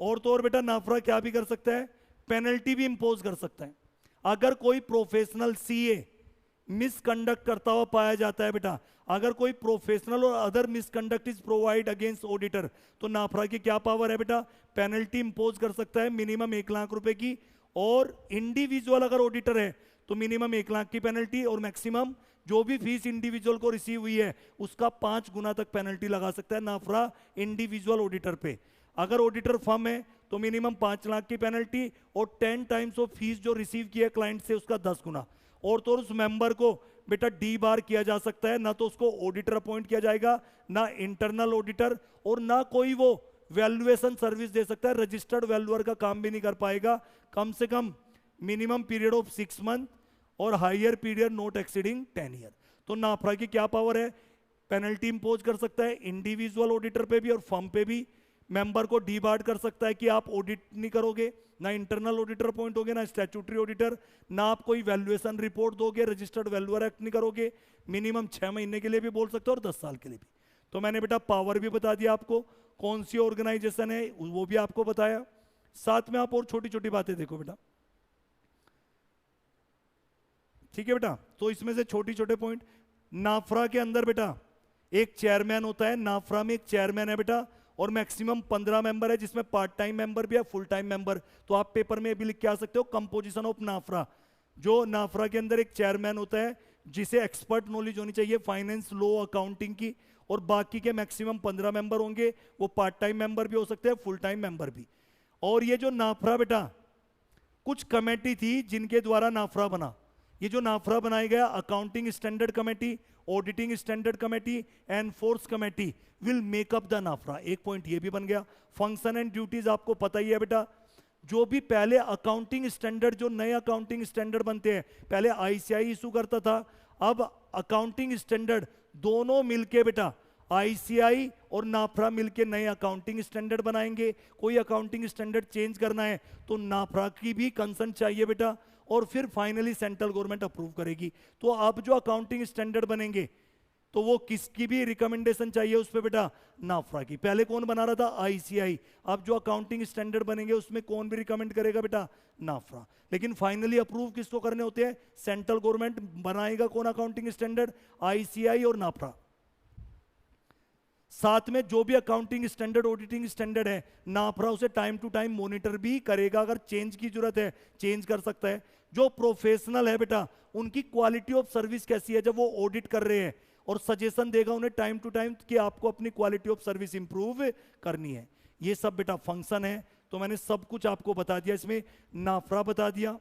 और तो और बेटा नाफरा क्या भी कर सकता है, पेनल्टी भी इंपोज कर सकता है। अगर कोई प्रोफेशनल CA मिसकंडक्ट करता हुआ पाया जाता है बेटा, अगर कोई प्रोफेशनल और other misconduct is provide against auditor, तो नाफरा की क्या पावर है बेटा, पेनल्टी इंपोज कर सकता है मिनिमम 1 लाख रुपए की। और इंडिविजुअल अगर ऑडिटर है तो मिनिमम 1 लाख की पेनल्टी और मैक्सिमम जो भी फीस इंडिविजुअल को रिसीव हुई है उसका 5 गुना तक पेनल्टी लगा सकता है नाफरा इंडिविजुअल ऑडिटर पे। अगर ऑडिटर फर्म है तो मिनिमम 5 लाख की पेनल्टी और 10 टाइम्स ऑफ फीस जो रिसीव किया क्लाइंट से उसका 10 गुना। और तो उस मेंबर को बेटा D बार किया जा सकता है, ना तो उसको ऑडिटर अपॉइंट किया जाएगा, ना इंटरनल ऑडिटर, और ना कोई वो वैल्यूएशन सर्विस दे सकता है, रजिस्टर्ड वैल्यूअर का काम भी नहीं कर पाएगा। कम से कम मिनिमम पीरियड ऑफ 6 मंथ और higher period not exceeding 10 year. तो नाफरा की क्या पावर है, पेनल्टी इंपोज कर सकता है इंडिविजुअल ऑडिटर पे भी और फर्म पे भी। मेंबर को D बार कर सकता है कि आप ऑडिट नहीं करोगे, ना इंटरनल ऑडिटर अपॉइंट होगे, ना स्टैट्यूटरी ऑडिटर, ना आप कोई वैल्यूएशन रिपोर्ट दोगे, रजिस्टर्ड वैल्यूअर एक्ट नहीं करोगे। मिनिमम 6 महीने के लिए भी बोल सकते हो और 10 साल के लिए भी। तो मैंने बेटा पावर भी बता दिया आपको, कौन सी ऑर्गेनाइजेशन है वो भी आपको बताया। साथ में आप और छोटी छोटी बातें देखो बेटा, ठीक है बेटा। तो इसमें से छोटी छोटे पॉइंट, नाफरा के अंदर बेटा एक चेयरमैन होता है, नाफरा में एक चेयरमैन है बेटा, और मैक्सिमम 15 मेंबर है जिसमें पार्ट टाइम मेंबर भी है, फुल टाइम मेंबर। तो आप पेपर में भी लिख के आ सकते हो कंपोजिशन ऑफ नाफरा। जो नाफरा के अंदर एक चेयरमैन होता है जिसे एक्सपर्ट नॉलेज होनी चाहिए फाइनेंस, लॉ, अकाउंटिंग की, और बाकी के मैक्सिमम 15 मेंबर होंगे, वो पार्ट टाइम मेंबर भी हो सकते हैं, फुल टाइम मेंबर भी। और ये जो नाफरा बेटा कुछ कमेटी थी जिनके द्वारा नाफरा बना, ये जो नाफरा बनाया गया, accounting standard committee, auditing standard committee, enforce committee will make up the NFRA. एक पॉइंट ये भी बन गया। फंक्शन एंड ड्यूटीज आपको पता ही है बेटा, जो भी पहले अकाउंटिंग स्टैंडर्ड, जो नए अकाउंटिंग स्टैंडर्ड बनते हैं, पहले ICI इशू करता था, अब अकाउंटिंग स्टैंडर्ड दोनों मिलके बेटा ICI और नाफरा मिलके नए अकाउंटिंग स्टैंडर्ड बनाएंगे। कोई अकाउंटिंग स्टैंडर्ड चेंज करना है तो नाफरा की भी कंसर्न चाहिए बेटा, और फिर फाइनली सेंट्रल गवर्नमेंट अप्रूव करेगी। तो अब जो अकाउंटिंग स्टैंडर्ड बनेंगे तो वो किसकी भी रिकमेंडेशन चाहिए उस पे बेटा, नाफरा की। पहले कौन बना रहा था, ICI। अब जो अकाउंटिंग स्टैंडर्ड बनेंगे उसमें कौन भी रिकमेंड करेगा बेटा, नाफरा। लेकिन फाइनली अप्रूव किसको करने होते हैं, सेंट्रल गवर्नमेंट बनाएगा। कौन अकाउंटिंग स्टैंडर्ड, ICI और नाफरा। साथ में जो भी अकाउंटिंग स्टैंडर्ड ऑडिटिंग स्टैंडर्ड है नाफरा उसे टाइम टू टाइम मॉनिटर भी करेगा, अगर चेंज की जरूरत है चेंज कर सकता है। जो प्रोफेशनल है बेटा उनकी क्वालिटी ऑफ सर्विस कैसी है जब वो ऑडिट कर रहे हैं, और सजेशन देगा उन्हें टाइम टू टाइम कि आपको अपनी क्वालिटी ऑफ सर्विस इंप्रूव करनी है। ये सब बेटा फंक्शन है। तो मैंने सब कुछ आपको बता दिया, इसमें नाफरा बता दिया,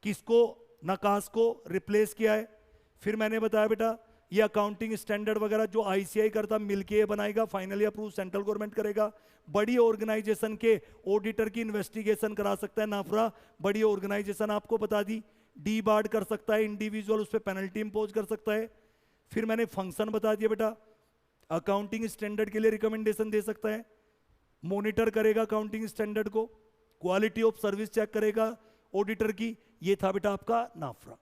किसको नकास को रिप्लेस किया है, फिर मैंने बताया बेटा ये अकाउंटिंग स्टैंडर्ड वगैरह जो आईसीआई करता मिलके ये बनाएगा, फाइनली अप्रूव सेंट्रल गवर्नमेंट करेगा। बड़ी ऑर्गेनाइजेशन के ऑडिटर की इन्वेस्टिगेशन करा सकता है नाफरा, बड़ी ऑर्गेनाइजेशन आपको बता दी। डी बार्ड कर सकता है, इंडिविजुअल उस पर पेनल्टी इंपोज कर सकता है। फिर मैंने फंक्शन बता दिया बेटा, अकाउंटिंग स्टैंडर्ड के लिए रिकमेंडेशन दे सकता है, मॉनिटर करेगा अकाउंटिंग स्टैंडर्ड को, क्वालिटी ऑफ सर्विस चेक करेगा ऑडिटर की। ये था बेटा आपका नाफरा।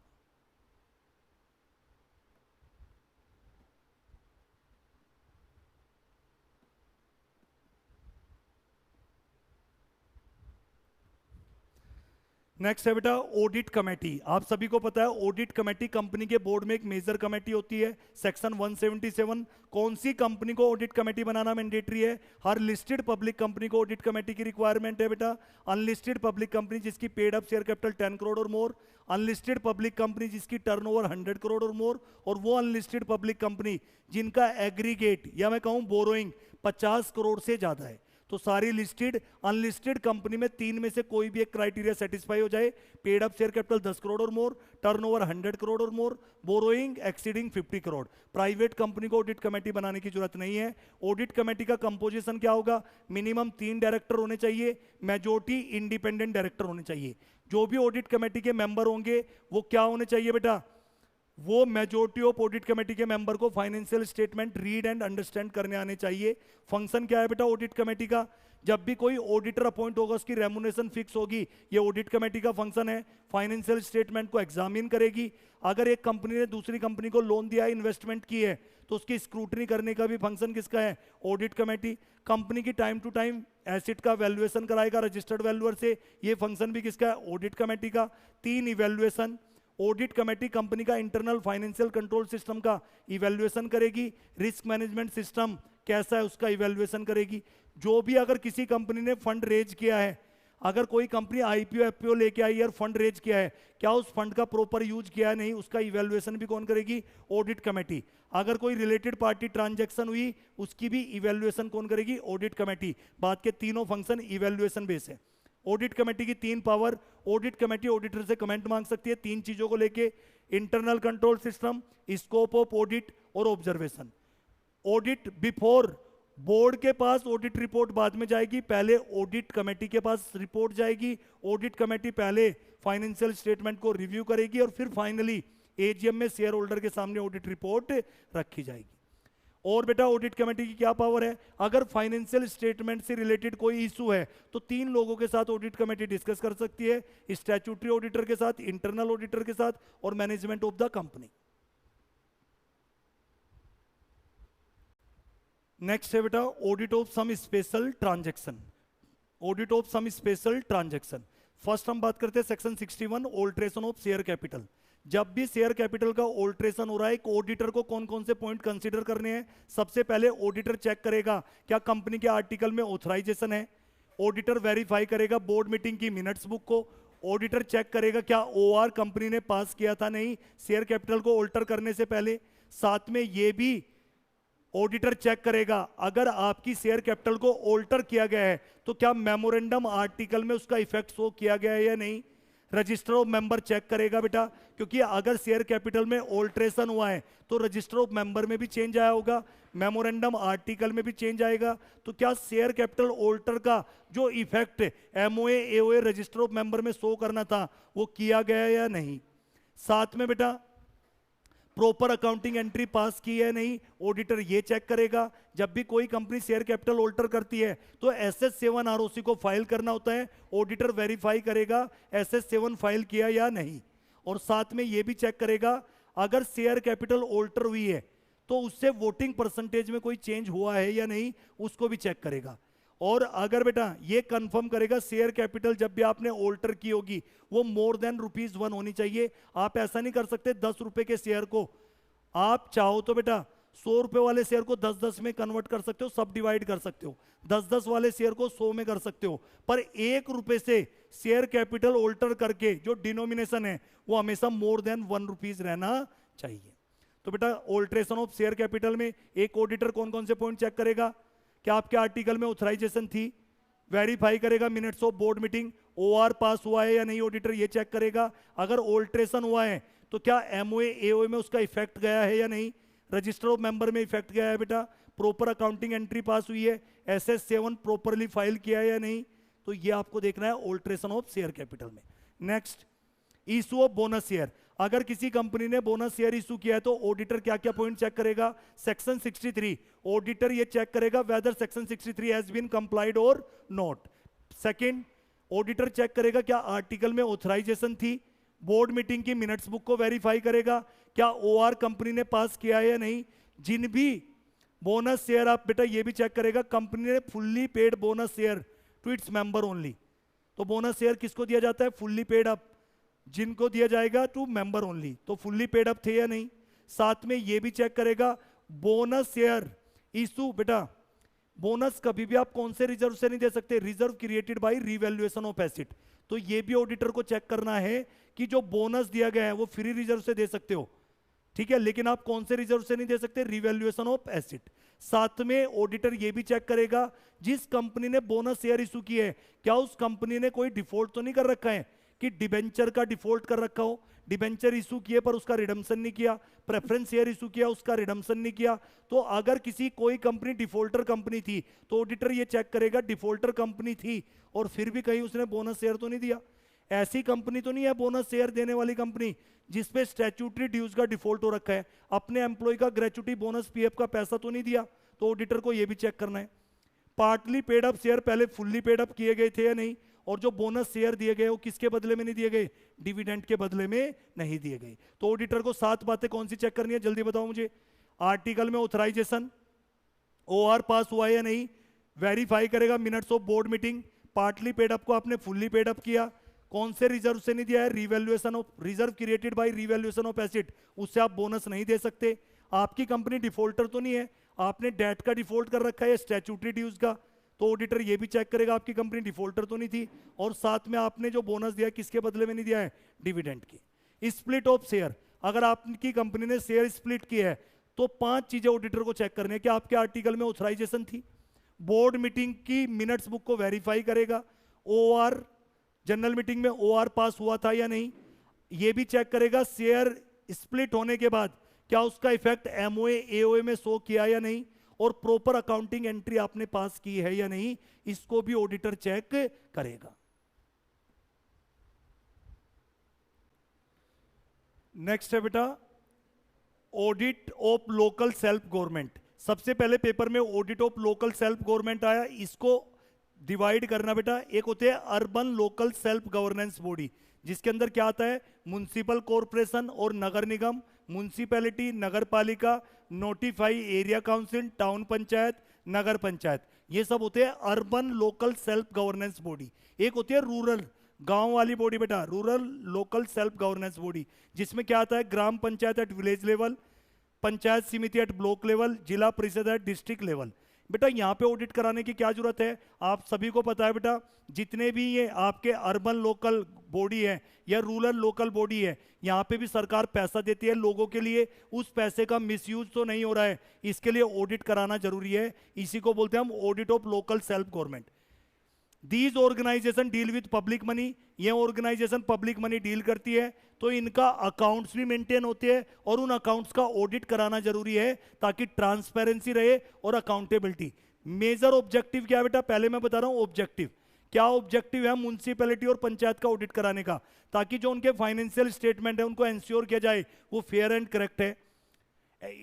नेक्स्ट है बेटा ऑडिट कमेटी। आप सभी को पता है ऑडिट कमेटी कंपनी के बोर्ड में एक मेजर कमेटी होती है। सेक्शन 177 कौन सी कंपनी को ऑडिट कमेटी बनाना मैंडेटरी है? हर लिस्टेड पब्लिक कंपनी को ऑडिट कमेटी की रिक्वायरमेंट है बेटा। अनलिस्टेड पब्लिक कंपनी जिसकी paid up share capital 10 crore और मोर, अनलिस्टेड पब्लिक कंपनी जिसकी टर्नओवर 100 करोड़ और मोर, और वो अनलिस्टेड पब्लिक कंपनी जिनका एग्रीगेट या मैं कहूं बोरोइंग 50 करोड़ से ज्यादा है। तो सारी लिस्टेड अनलिस्टेड कंपनी में तीन में से कोई भी एक क्राइटेरिया सेटिस्फाई हो जाए, paid up share capital 10 crore और मोर, टर्नओवर 100 करोड़ और more, borrowing exceeding 50 crore, private company को ऑडिट कमेटी बनाने की जरूरत नहीं है। ऑडिट कमेटी का कंपोजिशन क्या होगा? मिनिमम 3 डायरेक्टर होने चाहिए, मेजोरिटी इंडिपेंडेंट डायरेक्टर होने चाहिए। जो भी ऑडिट कमेटी के मेंबर होंगे वो क्या होने चाहिए बेटा? वो मेजोरिटी ऑफ ऑडिट कमेटी के मेंबर को financial statement read and understand करने आने चाहिए। फंक्शन क्या है बेटा ऑडिट कमेटी का? जब भी कोई ऑडिटर अपॉइंट होगा उसकी रेमुनेशन फिक्स होगी, ये ऑडिट कमेटी का फंक्शन है। फाइनेंशियल स्टेटमेंट को एग्जामिन करेगी। अगर एक कंपनी ने दूसरी कंपनी को लोन दिया है, इन्वेस्टमेंट की है, तो उसकी स्क्रूटनी करने का भी फंक्शन किसका है? Audit committee. कंपनी की टाइम टू टाइम एसेट का वैल्यूएशन कराएगा रजिस्टर्ड वैल्यूअर से, ये फंक्शन भी किसका है? ऑडिट कमेटी का। 3 इवैल्यूएशन, ऑडिट कमेटी कंपनी का इंटरनल फाइनेंशियल कंट्रोल सिस्टम का इवैल्यूएशन करेगी, रिस्क मैनेजमेंट सिस्टम कैसा है उसका इवैल्यूएशन करेगी। जो भी अगर किसी कंपनी ने फंड रेज किया है, अगर कोई कंपनी आईपीओ एफपीओ लेके आई है और फंड रेज किया है, क्या उस फंड का प्रॉपर यूज किया है नहीं, उसका इवैल्यूएशन भी कौन करेगी? Audit committee. अगर कोई रिलेटेड पार्टी ट्रांजैक्शन हुई उसकी भी इवैल्यूएशन कौन करेगी? Audit committee. बात के तीनों फंक्शन इवैल्यूएशन बेस है। ऑडिट कमेटी की 3 पावर। ऑडिट कमेटी ऑडिटर से कमेंट मांग सकती है 3 चीजों को लेके, internal control system, scope of audit और ऑब्जर्वेशन। ऑडिट बिफोर, बोर्ड के पास ऑडिट रिपोर्ट बाद में जाएगी, पहले ऑडिट कमेटी के पास रिपोर्ट जाएगी। ऑडिट कमेटी पहले फाइनेंशियल स्टेटमेंट को रिव्यू करेगी और फिर फाइनली एजीएम में शेयर होल्डर के सामने ऑडिट रिपोर्ट रखी जाएगी। और बेटा ऑडिट कमेटी की क्या पावर है? अगर फाइनेंशियल स्टेटमेंट से रिलेटेड कोई इशू है तो 3 लोगों के साथ ऑडिट कमेटी डिस्कस कर सकती है, स्टैट्यूटरी ऑडिटर के साथ, इंटरनल ऑडिटर के साथ और management of the company. Next है बेटा audit of some special transaction. Audit of some special transaction, first हम बात करते हैं section 61 alteration of share capital. जब भी शेयर कैपिटल का ऑल्ट्रेशन हो रहा है, एक ऑडिटर को कौन कौन से पॉइंट कंसीडर करने हैं? सबसे पहले ऑडिटर चेक करेगा क्या कंपनी के आर्टिकल में ऑथराइजेशन है। ऑडिटर वेरीफाई करेगा बोर्ड मीटिंग की मिनट्स बुक को। ऑडिटर चेक करेगा क्या ओआर कंपनी ने पास किया था नहीं शेयर कैपिटल को ऑल्टर करने से पहले। साथ में ये भी ऑडिटर चेक करेगा अगर आपकी शेयर कैपिटल को ऑल्टर किया गया है तो क्या मेमोरेंडम आर्टिकल में उसका इफेक्ट शो किया गया है या नहीं। रजिस्टर ऑफ मेंबर चेक करेगा बेटा, क्योंकि अगर शेयर कैपिटल में ऑल्ट्रेशन हुआ है तो रजिस्टर ऑफ मेंबर में भी चेंज आया होगा, मेमोरेंडम आर्टिकल में भी चेंज आएगा। तो क्या शेयर कैपिटल ऑल्टर का जो effect MOA AOA register of member में शो करना था वो किया गया या नहीं। साथ में बेटा प्रॉपर अकाउंटिंग एंट्री पास की है नहीं, ऑडिटर ये चेक करेगा। जब भी कोई कंपनी शेयर कैपिटल ऑल्टर करती है तो SS7 ROC को फाइल करना होता है, ऑडिटर वेरीफाई करेगा SS7 फाइल किया या नहीं। और साथ में ये भी चेक करेगा अगर शेयर कैपिटल ऑल्टर हुई है तो उससे वोटिंग परसेंटेज में कोई चेंज हुआ है या नहीं, उसको भी चेक करेगा। और अगर बेटा ये कंफर्म करेगा शेयर कैपिटल जब भी आपने ऑल्टर की होगी वो मोर देन ₹1 होनी चाहिए। आप ऐसा नहीं कर सकते 10 रुपए के शेयर को आप चाहो तो बेटा 100 रुपए वाले शेयर को 10-10 में कन्वर्ट कर सकते हो, सब डिवाइड कर सकते हो, 10-10 वाले शेयर को 100 में कर सकते हो, पर 1 रुपए से शेयर कैपिटल ऑल्टर करके जो डिनोमिनेशन है वो हमेशा मोर देन 1 रुपीज रहना चाहिए। तो बेटा ऑल्ट्रेशन ऑफ शेयर कैपिटल में एक ऑडिटर कौन कौन से पॉइंट चेक करेगा? क्या आपके आर्टिकल में ऑथराइजेशन थी, वेरीफाई करेगा minutes of board meeting, O R pass हुआ है या नहीं, ऑडिटर ये चेक करेगा। अगर ऑल्ट्रेशन हुआ है तो क्या एमओए एओए में उसका इफेक्ट गया है या नहीं, रजिस्टर ऑफ मेंबर में इफेक्ट गया है बेटा, प्रॉपर अकाउंटिंग एंट्री पास हुई है, SS7 प्रॉपरली फाइल किया है या नहीं, तो ये आपको देखना है ऑल्ट्रेशन ऑफ शेयर कैपिटल में। Next, issue of bonus share. अगर किसी कंपनी ने बोनस शेयर इशू किया है तो ऑडिटर क्या क्या पॉइंट चेक करेगा? सेक्शन 63 ऑडिटर ये चेक करेगा whether section 63 has been complied और नॉट। सेकंड, ऑडिटर चेक करेगा क्या आर्टिकल में ऑथराइजेशन थी, बोर्ड मीटिंग की मिनट्स बुक को वेरीफाई करेगा, क्या ओआर कंपनी ने पास किया है या नहीं। जिन भी बोनस शेयर, आप बेटा ये भी चेक करेगा कंपनी ने fully paid bonus share to its member only. तो बोनस शेयर किसको दिया जाता है? फुल्ली पेड अप, जिनको दिया जाएगा टू मेंबर ओनली, तो फुल्ली पेड अप थे या नहीं। साथ में ये भी चेक करेगा बोनस शेयर इशू, बेटा बोनस कभी भी आप कौन से रिजर्व से नहीं दे सकते? Reserve created by revaluation of asset. तो ये भी ऑडिटर को चेक करना है कि जो बोनस दिया गया है वो फ्री रिजर्व से दे सकते हो, ठीक है, लेकिन आप कौन से रिजर्व से नहीं दे सकते? Revaluation of asset. साथ में ऑडिटर ये भी चेक करेगा जिस कंपनी ने बोनस शेयर इशू की है क्या उस कंपनी ने कोई डिफॉल्ट तो नहीं कर रखा है कि डिबेंचर का डिफॉल्ट कर रखा हो, डिबेंचर इशू किए पर उसका रिडम्पशन नहीं किया, प्रेफरेंस शेयर इशू किया उसका रिडम्पशन नहीं किया। तो अगर किसी कोई कंपनी डिफॉल्टर कंपनी थी तो ऑडिटर ये चेक करेगा डिफॉल्टर कंपनी थी और फिर भी कहीं उसने बोनस शेयर तो नहीं दिया। ऐसी कंपनी तो नहीं है बोनस शेयर देने वाली कंपनी जिसपे स्टैट्यूटरी ड्यूज का डिफॉल्ट हो रखा है, अपने एम्प्लॉय का ग्रेचुटी बोनस पीएफ का पैसा तो नहीं दिया, तो ऑडिटर को यह भी चेक करना है। पार्टली पेड अप शेयर पहले फुल्ली पेड अप किए गए थे या नहीं, और जो बोनस शेयर दिए गए वो किसके बदले में नहीं दिए गए? डिविडेंड के बदले में नहीं दिए गए। तो ऑडिटर को 7 बातें कौन सी चेक करनी है, जल्दी बताओ मुझे। आर्टिकल में ऑथराइजेशन, ओआर पास हुआ है या नहीं, वेरीफाई करेगा minutes of board meeting, partly paid up को आपने फुल्ली पेड अप किया, कौन से रिजर्व से नहीं दिया है? Revaluation of reserve created by revaluation of asset, उससे आप बोनस नहीं दे सकते। आपकी कंपनी डिफॉल्टर तो नहीं है, आपने डेट का डिफॉल्ट कर रखा है स्टैट्यूटरी ड्यूज का, तो ऑडिटर ये भी चेक करेगा आपकी कंपनी डिफॉल्टर तो नहीं थी, और साथ में आपने जो बोनस दिया किसके बदले में नहीं दिया है? डिविडेंड की। स्प्लिट ऑफ शेयर, अगर आपकी कंपनी ने शेयर स्प्लिट किया है तो 5 चीजें ऑडिटर को चेक करनी है कि आपके आर्टिकल में ऑथराइजेशन थी, बोर्ड मीटिंग की मिनट्स बुक को वेरीफाई करेगा, ओआर जनरल मीटिंग में ओआर पास हुआ था या नहीं, ये भी चेक करेगा शेयर स्प्लिट होने के बाद क्या उसका इफेक्ट एमओए एओए में शो किया या नहीं, और प्रॉपर अकाउंटिंग एंट्री आपने पास की है या नहीं, इसको भी ऑडिटर चेक करेगा। नेक्स्ट है बेटा audit of local self government. सबसे पहले पेपर में audit of local self government आया, इसको डिवाइड करना बेटा, एक होते हैं urban local self governance body, जिसके अंदर क्या आता है? म्युनिसिपल कॉरपोरेशन और नगर निगम, म्युनिसिपैलिटी, नगर पालिका, notify area council, town panchayat, नगर पंचायत, ये सब होते हैं urban local self governance body. एक होती है रूरल, गांव वाली बॉडी बेटा, rural local self governance body, जिसमें क्या आता है? ग्राम panchayat at village level, panchayat समिति एट ब्लॉक लेवल, जिला परिषद एट डिस्ट्रिक्ट लेवल। बेटा यहाँ पे ऑडिट कराने की क्या जरूरत है? आप सभी को पता है बेटा, जितने भी ये आपके अर्बन लोकल बॉडी है या रूरल लोकल बॉडी है, यहाँ पे भी सरकार पैसा देती है लोगों के लिए, उस पैसे का मिसयूज तो नहीं हो रहा है, इसके लिए ऑडिट कराना जरूरी है। इसी को बोलते हैं हम audit of local self government. These organisation deal with public money, ये ऑर्गेनाइजेशन पब्लिक मनी डील करती है, तो इनका अकाउंट्स भी मेंटेन होते हैं और उन अकाउंट्स का ऑडिट कराना जरूरी है ताकि ट्रांसपेरेंसी रहे और अकाउंटेबिलिटी। मेजर ऑब्जेक्टिव क्या है बेटा? पहले मैं बता रहा हूं ऑब्जेक्टिव क्या। ऑब्जेक्टिव है म्युनिसिपैलिटी और पंचायत का ऑडिट कराने का, ताकि जो उनके फाइनेंशियल स्टेटमेंट है उनको एंश्योर किया जाए वो फेयर एंड करेक्ट है।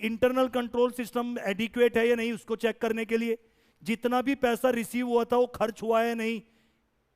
इंटरनल कंट्रोल सिस्टम एडिक्वेट है या नहीं, उसको चेक करने के लिए जितना भी पैसा रिसीव हुआ था वो खर्च हुआ है नहीं,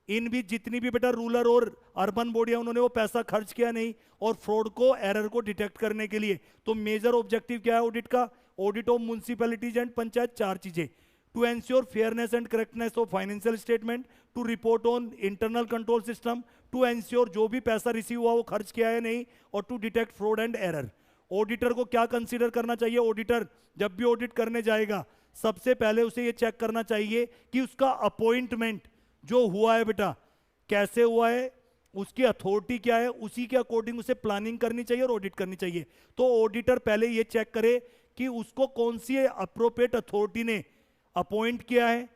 इन भी जितनी भी बेटा रूरल और अर्बन बॉडी उन्होंने वो पैसा खर्च किया नहीं, और फ्रॉड को, एरर को डिटेक्ट करने के लिए। तो मेजर ऑब्जेक्टिव क्या है ऑडिट का? Audit of municipalities and panchayat, 4 चीजें, to ensure fairness and correctness of financial statement, to report on internal control system, to ensure जो भी पैसा रिसीव हुआ वो खर्च किया है नहीं, और to detect fraud and error. Auditor को क्या कंसीडर करना चाहिए? ऑडिटर जब भी ऑडिट करने जाएगा सबसे पहले उसे ये चेक करना चाहिए कि उसका अपॉइंटमेंट जो हुआ है बेटा कैसे हुआ है, उसकी अथॉरिटी क्या है, उसी के अकॉर्डिंग उसे प्लानिंग करनी चाहिए और ऑडिट करनी चाहिए। तो ऑडिटर पहले ये चेक करे कि उसको कौन सी अप्रोप्रिएट अथॉरिटी ने अपॉइंट किया है,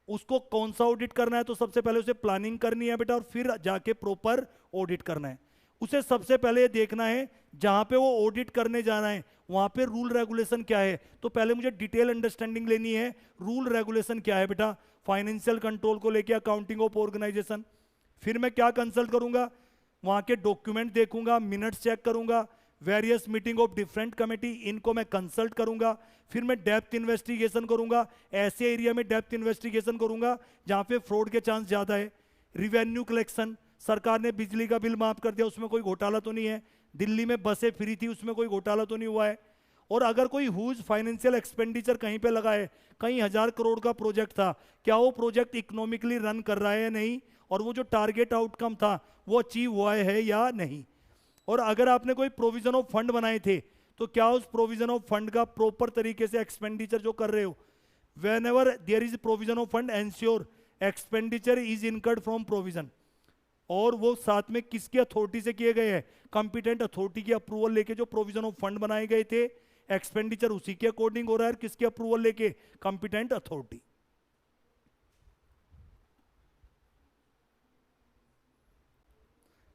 उसको कौन सा ऑडिट करना है। तो सबसे पहले उसे प्लानिंग करनी है बेटा और फिर जाके प्रॉपर ऑडिट करना है। उसे सबसे पहले ये देखना है जहां पे वो ऑडिट करने जाना है वहां पे रूल रेगुलेशन क्या है। तो पहले मुझे डिटेल अंडरस्टैंडिंग लेनी है रूल रेगुलेशन क्या है बेटा, फाइनेंशियल कंट्रोल को लेके अकाउंटिंग ऑफ ऑर्गेनाइजेशन। फिर मैं क्या कंसल्ट करूंगा, वहां के डॉक्यूमेंट देखूंगा, मिनट्स चेक करूंगा, various meeting of different committee इनको मैं कंसल्ट करूंगा। फिर मैं डेप्थ इन्वेस्टिगेशन करूंगा, ऐसे एरिया में डेप्थ इन्वेस्टिगेशन करूंगा जहां पे फ्रॉड के चांस ज्यादा है। रिवेन्यू कलेक्शन, सरकार ने बिजली का बिल माफ कर दिया, उसमें कोई घोटाला तो नहीं है? दिल्ली में बसें फ्री थी, उसमें कोई घोटाला तो नहीं हुआ है? और अगर कोई ह्यूज फाइनेंशियल एक्सपेंडिचर कहीं पे लगा है, कई हजार करोड़ का प्रोजेक्ट था, क्या वो प्रोजेक्ट इकोनॉमिकली रन कर रहा है या नहीं, और वो जो टारगेट आउटकम था वो अचीव हुआ है या नहीं। और अगर आपने कोई प्रोविजन ऑफ फंड बनाए थे तो क्या उस प्रोविजन ऑफ फंड का प्रॉपर तरीके से एक्सपेंडिचर जो कर रहे हो। Whenever there is provision of fund ensure expenditure is incurred from provision, और वो साथ में किसकी अथॉरिटी से किए गए हैं, कॉम्पिटेंट अथॉरिटी की अप्रूवल लेके जो प्रोविजन ऑफ फंड बनाए गए थे, एक्सपेंडिचर उसी के अकॉर्डिंग हो रहा है, किसकी अप्रूवल लेके, कॉम्पिटेंट अथॉरिटी।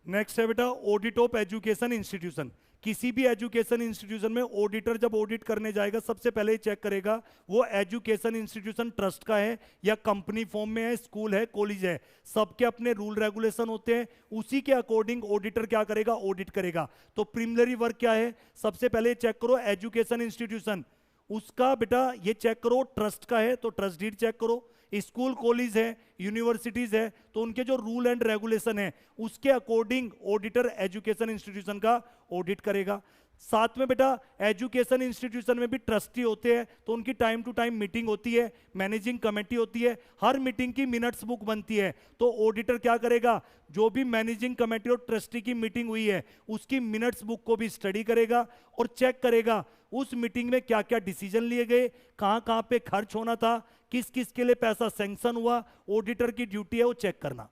नेक्स्ट है बेटा ऑडिट ऑफ एजुकेशन इंस्टीट्यूशन। किसी भी एजुकेशन इंस्टीट्यूशन में ऑडिटर जब ऑडिट करने जाएगा सबसे पहले चेक करेगा वो एजुकेशन इंस्टीट्यूशन ट्रस्ट का है या कंपनी फॉर्म में है, स्कूल है, कॉलेज है, सबके अपने रूल रेगुलेशन होते हैं, उसी के अकॉर्डिंग ऑडिटर क्या करेगा, ऑडिट करेगा। तो प्रीलिमिनरी वर्क क्या है, सबसे पहले चेक करो एजुकेशन इंस्टीट्यूशन, उसका बेटा ये चेक करो ट्रस्ट का है तो ट्रस्ट डीड चेक करो, स्कूल कॉलेज है, यूनिवर्सिटीज है, तो उनके जो रूल एंड रेगुलेशन है उसके अकॉर्डिंग ऑडिटर एजुकेशन इंस्टीट्यूशन का ऑडिट करेगा। साथ में बेटा एजुकेशन इंस्टीट्यूशन में भी ट्रस्टी होते हैं तो उनकी टाइम टू टाइम मीटिंग होती है, मैनेजिंग कमेटी होती है, हर मीटिंग की मिनट्स बुक बनती है। तो ऑडिटर क्या करेगा, जो भी मैनेजिंग कमेटी और ट्रस्टी की मीटिंग हुई है उसकी मिनट्स बुक को भी स्टडी करेगा और चेक करेगा उस मीटिंग में क्या क्या डिसीजन लिए गए, कहां कहां पे खर्च होना था, किस किस के लिए पैसा सैंक्शन हुआ। ऑडिटर की ड्यूटी है वो चेक करना।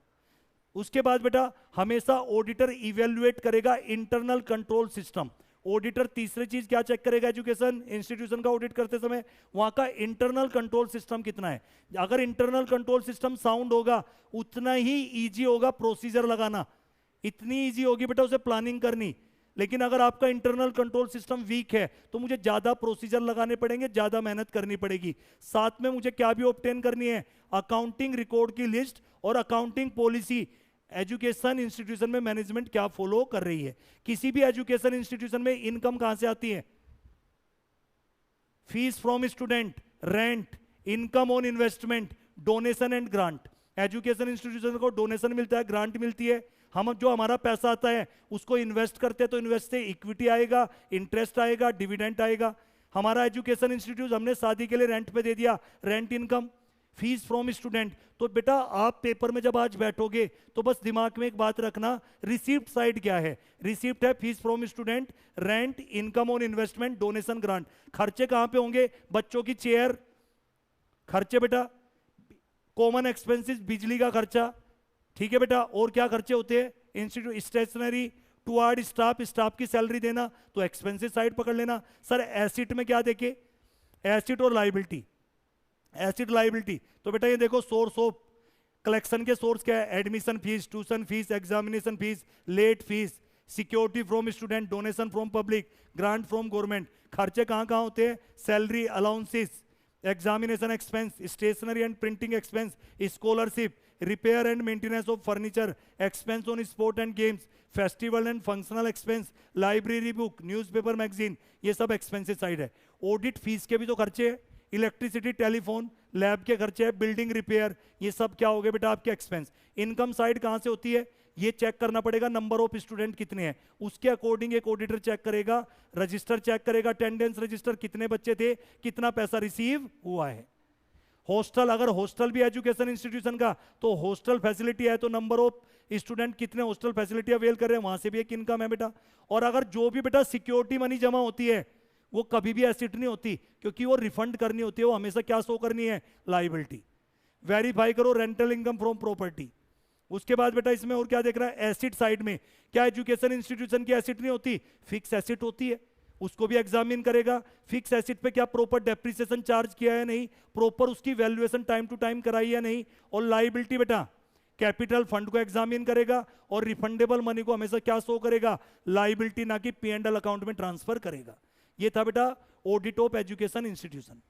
उसके बाद बेटा हमेशा ऑडिटर इवेल्युएट करेगा इंटरनल कंट्रोल सिस्टम। ऑडिटर तीसरी चीज क्या चेक करेगा एजुकेशन इंस्टीट्यूशन का ऑडिट करते समय, वहां का इंटरनल कंट्रोल सिस्टम कितना है। अगर इंटरनल कंट्रोल सिस्टम साउंड होगा उतना ही इजी होगा प्रोसीजर लगाना, इतनी इजी होगी बेटा उसे प्लानिंग करनी। लेकिन अगर आपका इंटरनल कंट्रोल सिस्टम वीक है तो मुझे ज्यादा प्रोसीजर लगाने पड़ेंगे, ज्यादा मेहनत करनी पड़ेगी। साथ में मुझे क्या भी ऑब्टेन करनी है, अकाउंटिंग रिकॉर्ड की लिस्ट और अकाउंटिंग पॉलिसी एजुकेशन इंस्टीट्यूशन में मैनेजमेंट क्या फॉलो कर रही है। किसी भी एजुकेशन इंस्टीट्यूशन में इनकम कहां से आती है, fees from student, rent, income on investment, donation and grant. Education institution को डोनेशन मिलता है, ग्रांट मिलती है, हम जो हमारा पैसा आता है उसको इन्वेस्ट करते हैं तो इन्वेस्ट से इक्विटी आएगा, इंटरेस्ट आएगा, डिविडेंड आएगा। हमारा एजुकेशन इंस्टीट्यूट हमने शादी के लिए रेंट पे दे दिया, rent income. Fees from student, तो बेटा आप पेपर में जब आज बैठोगे तो बस दिमाग में एक बात रखना, रिसीप्ट साइड क्या है, रिसीप्ट है fees from student, rent, income on investment, donation, grant. खर्चे कहां पे होंगे, बच्चों की चेयर खर्चे बेटा, कॉमन एक्सपेंसेस बिजली का खर्चा, ठीक है बेटा। और क्या खर्चे होते हैं, institute stationery, toward staff, staff की सैलरी देना, तो एक्सपेंसेस साइड पकड़ लेना। सर एसिड में क्या देखे, एसिड और लाइबिलिटी, एसिड लाइबिलिटी, तो बेटा ये देखो सोर्स ऑफ कलेक्शन के सोर्स क्या है, admission fees, tuition fees, examination fees, late fees, security from student, donation from public, grant from government. खर्चे कहां कहां होते हैं, salary, allowances, examination expense, stationery and printing expense, scholarship, repair and maintenance of furniture, expense on sport and games, festival and functional expense, library book, newspaper, magazine, ये सब expenses side है। Audit fees के भी तो खर्चे हैं, electricity, telephone, lab के खर्चे है, बिल्डिंग रिपेयर, ये सब क्या हो गए बेटा आपके एक्सपेंस। इनकम साइड कहां से होती है, ये चेक करना पड़ेगा, नंबर ऑफ स्टूडेंट कितने हैं, उसके अकॉर्डिंग एक ऑडिटर चेक करेगा, रजिस्टर चेक करेगा, अटेंडेंस रजिस्टर, कितने बच्चे थे, कितना पैसा रिसीव हुआ है। हॉस्टल, अगर हॉस्टल भी एजुकेशन इंस्टीट्यूशन का, तो हॉस्टल फैसिलिटी है तो नंबर ऑफ स्टूडेंट कितने हॉस्टल फैसिलिटी अवेल कर रहे हैं, वहां से भी एक इनकम है बेटा। और अगर जो भी बेटा सिक्योरिटी मनी जमा होती है वो कभी भी एसेट नहीं होती, क्योंकि वो रिफंड करनी होती है, वो हमेशा क्या शो करनी है, लायबिलिटी। वेरीफाई करो रेंटल इनकम फ्रॉम प्रॉपर्टी। उसके बाद बेटा इसमें और क्या देख रहा है, एसिड साइड में क्या एजुकेशन इंस्टीट्यूशन की एसिड नहीं होती, फिक्स एसिड होती है, उसको भी एग्जामिन करेगा। फिक्स एसिड पे क्या प्रॉपर डेप्रिसिएशन चार्ज किया है नहीं, प्रॉपर उसकी वैल्यूएशन टाइम टू टाइम कराई है नहीं। और लायबिलिटी बेटा कैपिटल फंड को एग्जामिन करेगा और रिफंडेबल मनी को हमेशा क्या शो करेगा, लायबिलिटी, ना कि P&L अकाउंट में ट्रांसफर करेगा। ये था बेटा audit of education institution.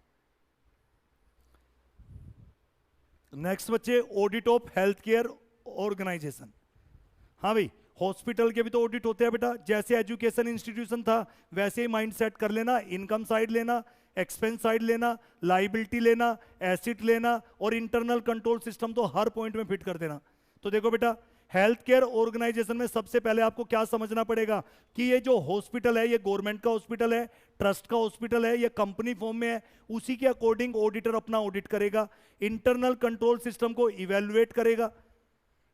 Next बच्चे audit of health care organisation. हाँ भाई, हॉस्पिटल के भी तो ऑडिट होते हैं बेटा, जैसे एजुकेशन इंस्टीट्यूशन था वैसे ही माइंड सेट कर लेना, इनकम साइड लेना, एक्सपेंस साइड लेना, लायबिलिटी लेना, एसेट लेना, और इंटरनल कंट्रोल सिस्टम तो हर पॉइंट में फिट कर देना। तो देखो बेटा, हेल्थ केयर ऑर्गेनाइजेशन में सबसे पहले आपको क्या समझना पड़ेगा कि ये जो हॉस्पिटल है ये गवर्नमेंट का हॉस्पिटल है, ट्रस्ट का हॉस्पिटल है, ये कंपनी फॉर्म में है, उसी के अकॉर्डिंग ऑडिटर अपना ऑडिट करेगा, इंटरनल कंट्रोल सिस्टम को इवेल्युएट करेगा,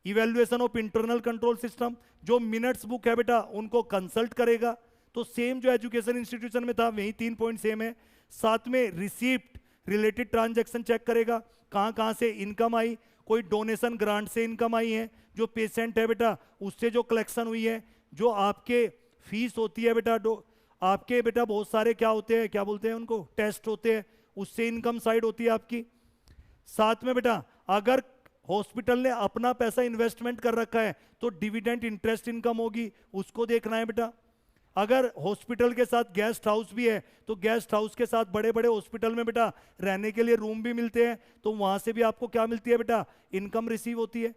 evaluation of internal control system, जो मिनट्स बुक है बेटा उनको कंसल्ट करेगा। तो सेम जो एजुकेशन इंस्टीट्यूशन में था वही 3 पॉइंट सेम है। साथ में रिसीप्ट रिलेटेड ट्रांजैक्शन चेक करेगा, कहां कहां से इनकम आई, कोई डोनेशन ग्रांट से इनकम आई है, जो पेशेंट है बेटा उससे जो कलेक्शन हुई है, जो आपके फीस होती है बेटा, आपके बेटा बहुत सारे क्या होते हैं, क्या बोलते हैं उनको, टेस्ट होते हैं, उससे इनकम साइड होती है आपकी। साथ में बेटा अगर हॉस्पिटल ने अपना पैसा इन्वेस्टमेंट कर रखा है तो डिविडेंड इंटरेस्ट इनकम होगी, उसको देखना है बेटा। अगर हॉस्पिटल के साथ गेस्ट हाउस भी है तो गेस्ट हाउस के साथ बड़े बड़े हॉस्पिटल में बेटा रहने के लिए रूम भी मिलते हैं, तो वहां से भी आपको क्या मिलती है बेटा, इनकम रिसीव होती है।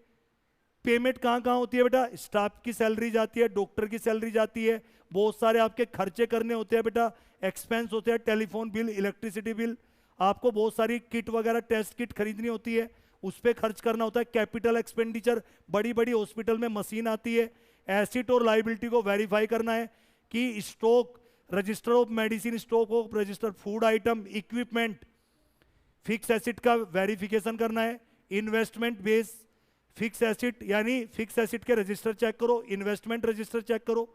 पेमेंट कहां कहां होती है बेटा, स्टाफ की सैलरी जाती है, डॉक्टर की सैलरी जाती है, बहुत सारे आपके खर्चे करने होते हैं बेटा, एक्सपेंस होते हैं, टेलीफोन बिल, इलेक्ट्रिसिटी बिल, आपको बहुत सारी किट वगैरह टेस्ट किट खरीदनी होती है, उस पर खर्च करना होता है। कैपिटल एक्सपेंडिचर, बड़ी बड़ी हॉस्पिटल में मशीन आती है। एसेट और लायबिलिटी को वेरीफाई करना है कि stock, register of medicine, stock of register, food item, equipment, fix asset का वेरिफिकेशन करना है। इन्वेस्टमेंट बेस फिक्स एसेट, यानी फिक्स एसेट के रजिस्टर चेक करो, इन्वेस्टमेंट रजिस्टर चेक करो,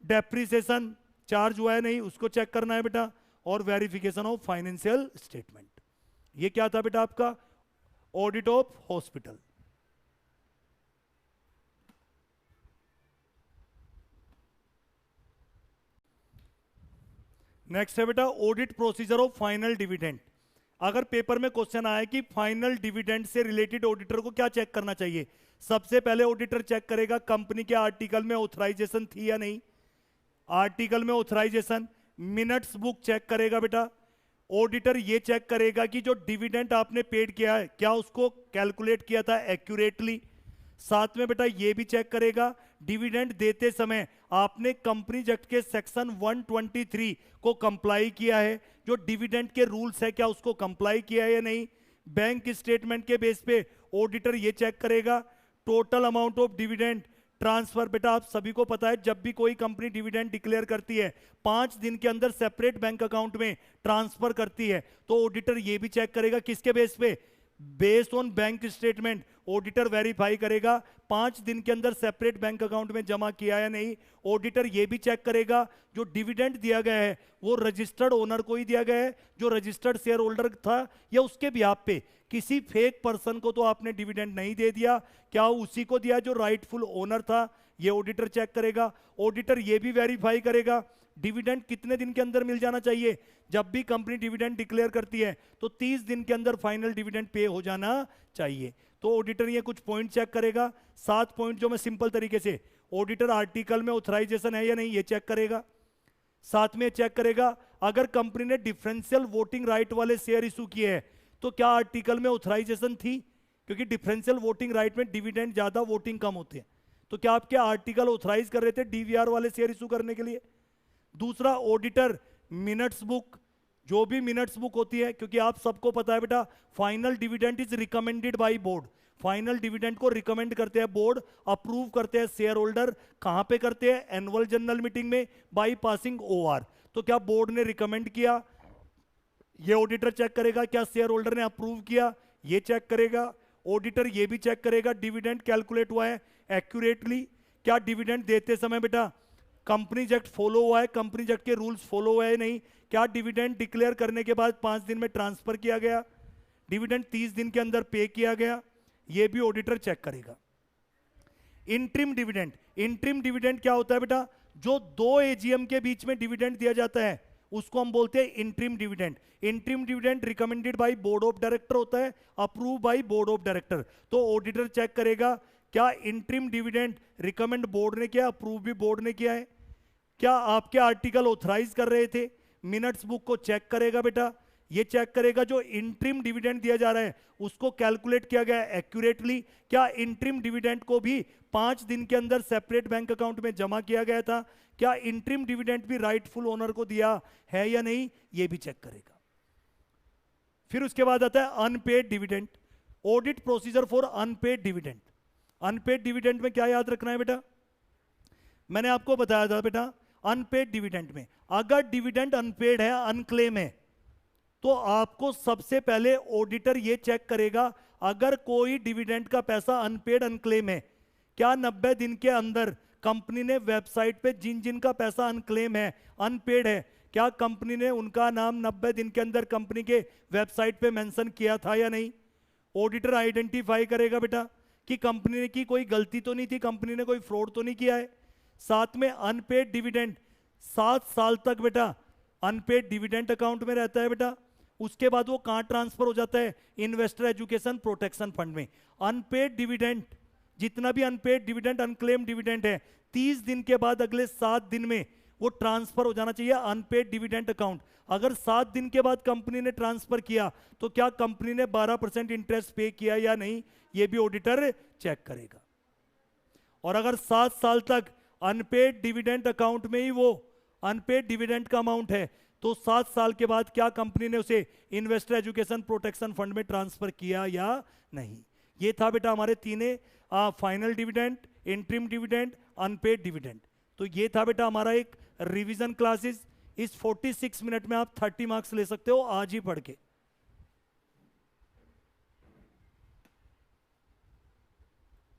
डेप्रिसिएशन चार्ज हुआ है नहीं उसको चेक करना है बेटा, और वेरिफिकेशन ऑफ फाइनेंशियल स्टेटमेंट। ये क्या था बेटा आपका ऑडिट ऑफ हॉस्पिटल। नेक्स्ट है बेटा audit procedure of final dividend. अगर पेपर में क्वेश्चन आया कि फाइनल डिविडेंड से रिलेटेड ऑडिटर को क्या चेक करना चाहिए, सबसे पहले ऑडिटर चेक करेगा कंपनी के आर्टिकल में ऑथराइजेशन थी या नहीं, आर्टिकल में ऑथराइजेशन, मिनट्स बुक चेक करेगा बेटा। ऑडिटर ये चेक करेगा कि जो डिविडेंड आपने पेड किया है क्या उसको कैलकुलेट किया था एक्यूरेटली। साथ में बेटा ये भी चेक करेगा डिविडेंड देते समय आपने कंपनीज एक्ट के सेक्शन 123 को कंप्लाई किया है, जो डिविडेंड के रूल्स है क्या उसको कंप्लाई किया है या नहीं। बैंक स्टेटमेंट के बेस पे ऑडिटर ये चेक करेगा total amount of dividend transfer. बेटा आप सभी को पता है जब भी कोई कंपनी डिविडेंड डिक्लेयर करती है 5 दिन के अंदर सेपरेट बैंक अकाउंट में ट्रांसफर करती है, तो ऑडिटर ये भी चेक करेगा किसके बेस पे, based on bank statement. Auditor verify करेगा 5 दिन के अंदर सेपरेट बैंक अकाउंट में जमा किया या नहीं। ऑडिटर ये भी चेक करेगा जो डिविडेंड दिया गया है वो रजिस्टर्ड ओनर को ही दिया गया है, जो रजिस्टर्ड शेयर होल्डर था, या उसके बिहाफ पे किसी फेक पर्सन को तो आपने डिविडेंड नहीं दे दिया, क्या उसी को दिया जो राइटफुल ओनर था, ये ऑडिटर चेक करेगा। ऑडिटर ये भी वेरीफाई करेगा डिविडेंड कितने दिन के अंदर मिल जाना चाहिए। जब भी कंपनी डिविडेंड डिक्लेयर करती है तो 30 दिन के अंदर फाइनल डिविडेंड पे हो जाना चाहिए। तो ऑडिटर ये कुछ पॉइंट चेक करेगा, 7 पॉइंट जो मैं सिंपल तरीके से, ऑडिटर आर्टिकल में ऑथराइजेशन है या नहीं ये चेक करेगा। साथ में चेक करेगा अगर कंपनी ने डिफरेंशियल वोटिंग राइट वाले शेयर इशू किए हैं तो क्या आर्टिकल में ऑथराइजेशन थी, क्योंकि डिफरेंशियल वोटिंग राइट में डिविडेंड ज्यादा वोटिंग कम होते हैं, तो क्या आपके आर्टिकल ऑथराइज कर रहे थे डीवीआर वाले शेयर इशू करने के लिए। दूसरा ऑडिटर मिनट्स बुक, जो भी मिनट्स बुक होती है, क्योंकि आप सबको पता है बेटा final dividend is recommended by board, final dividend को रिकमेंड करते हैं बोर्ड, अप्रूव करते हैं शेयर होल्डर, कहां पे करते हैं, एनुअल जनरल मीटिंग में बाय पासिंग ओआर। तो क्या बोर्ड ने रिकमेंड किया ये ऑडिटर चेक करेगा क्या शेयर होल्डर ने अप्रूव किया, ये चेक करेगा। ऑडिटर ये भी चेक करेगा डिविडेंड कैलकुलेट हुआ है एक्यूरेटली, क्या डिविडेंड देते समय बेटा कंपनीज एक्ट फॉलो हुआ है, कंपनीज एक्ट के रूल्स फॉलो हुआ है नहीं, क्या डिविडेंड डिक्लेयर करने के बाद 5 दिन में ट्रांसफर किया गया, डिविडेंड 30 दिन के अंदर पे किया गया, ये भी ऑडिटर चेक करेगा। इंटरिम डिविडेंड, इंटरिम डिविडेंड क्या होता है बेटा, जो 2 एजीएम के बीच में डिविडेंड दिया जाता है उसको हम बोलते हैं interim dividend. Interim dividend recommended by board of director होता है, approve by board of director. तो ऑडिटर चेक करेगा क्या इंटरिम डिविडेंड रिकमेंड बोर्ड ने किया, अप्रूव भी बोर्ड ने किया है, क्या आपके आर्टिकल ऑथराइज कर रहे थे, मिनट्स बुक को चेक करेगा बेटा। ये चेक करेगा जो इंटरिम डिविडेंड दिया जा रहा है उसको कैलकुलेट किया गया एक्यूरेटली, क्या इंटरिम डिविडेंड को भी 5 दिन के अंदर सेपरेट बैंक अकाउंट में जमा किया गया था, क्या इंटरिम डिविडेंड भी राइटफुल ओनर को दिया है या नहीं, ये भी चेक करेगा। फिर उसके बाद आता है unpaid dividend, audit procedure for unpaid dividend. Unpaid dividend में क्या याद रखना है बेटा, मैंने आपको बताया था बेटा अनपेड डिविडेंड में अगर डिविडेंड अनपेड है, अनक्लेम है, तो आपको सबसे पहले ऑडिटर ये चेक करेगा अगर कोई डिविडेंड का पैसा अनपेड अनक्लेम है, क्या 90 दिन के अंदर कंपनी ने वेबसाइट पे जिन जिन का पैसा अनक्लेम है, अनपेड है, क्या कंपनी ने उनका नाम 90 दिन के अंदर कंपनी के वेबसाइट पे मेंशन किया था या नहीं। ऑडिटर आइडेंटिफाई करेगा बेटा कि कंपनी ने की कोई गलती तो नहीं थी, कंपनी ने कोई फ्रॉड तो नहीं किया है। साथ में अनपेड डिविडेंड 7 साल तक बेटा अनपेड डिविडेंड अकाउंट में रहता है बेटा, उसके बाद वो कहां ट्रांसफर हो जाता है, इन्वेस्टर एजुकेशन प्रोटेक्शन फंड में। अनपेड डिविडेंड, जितना भी अनपेड डिविडेंड अनक्लेम डिविडेंड है, 30 दिन के बाद अगले 7 दिन में वो ट्रांसफर हो जाना चाहिए अनपेड डिविडेंड अकाउंट। अगर 7 दिन के बाद कंपनी ने ट्रांसफर किया तो क्या कंपनी ने 12% इंटरेस्ट पे किया या नहीं, ये भी ऑडिटर चेक करेगा। और अगर 7 साल तक अनपेड डिविडेंड अकाउंट में ही वो अनपेड डिविडेंड का अमाउंट है, तो 7 साल के बाद क्या कंपनी ने उसे इन्वेस्टर एजुकेशन प्रोटेक्शन फंड में ट्रांसफर किया या नहीं। ये था बेटा हमारे तीनों, final dividend, interim dividend, unpaid dividend. तो ये था बेटा हमारा एक रिवीजन क्लासेस। इस 46 मिनट में आप 30 मार्क्स ले सकते हो आज ही पढ़ के।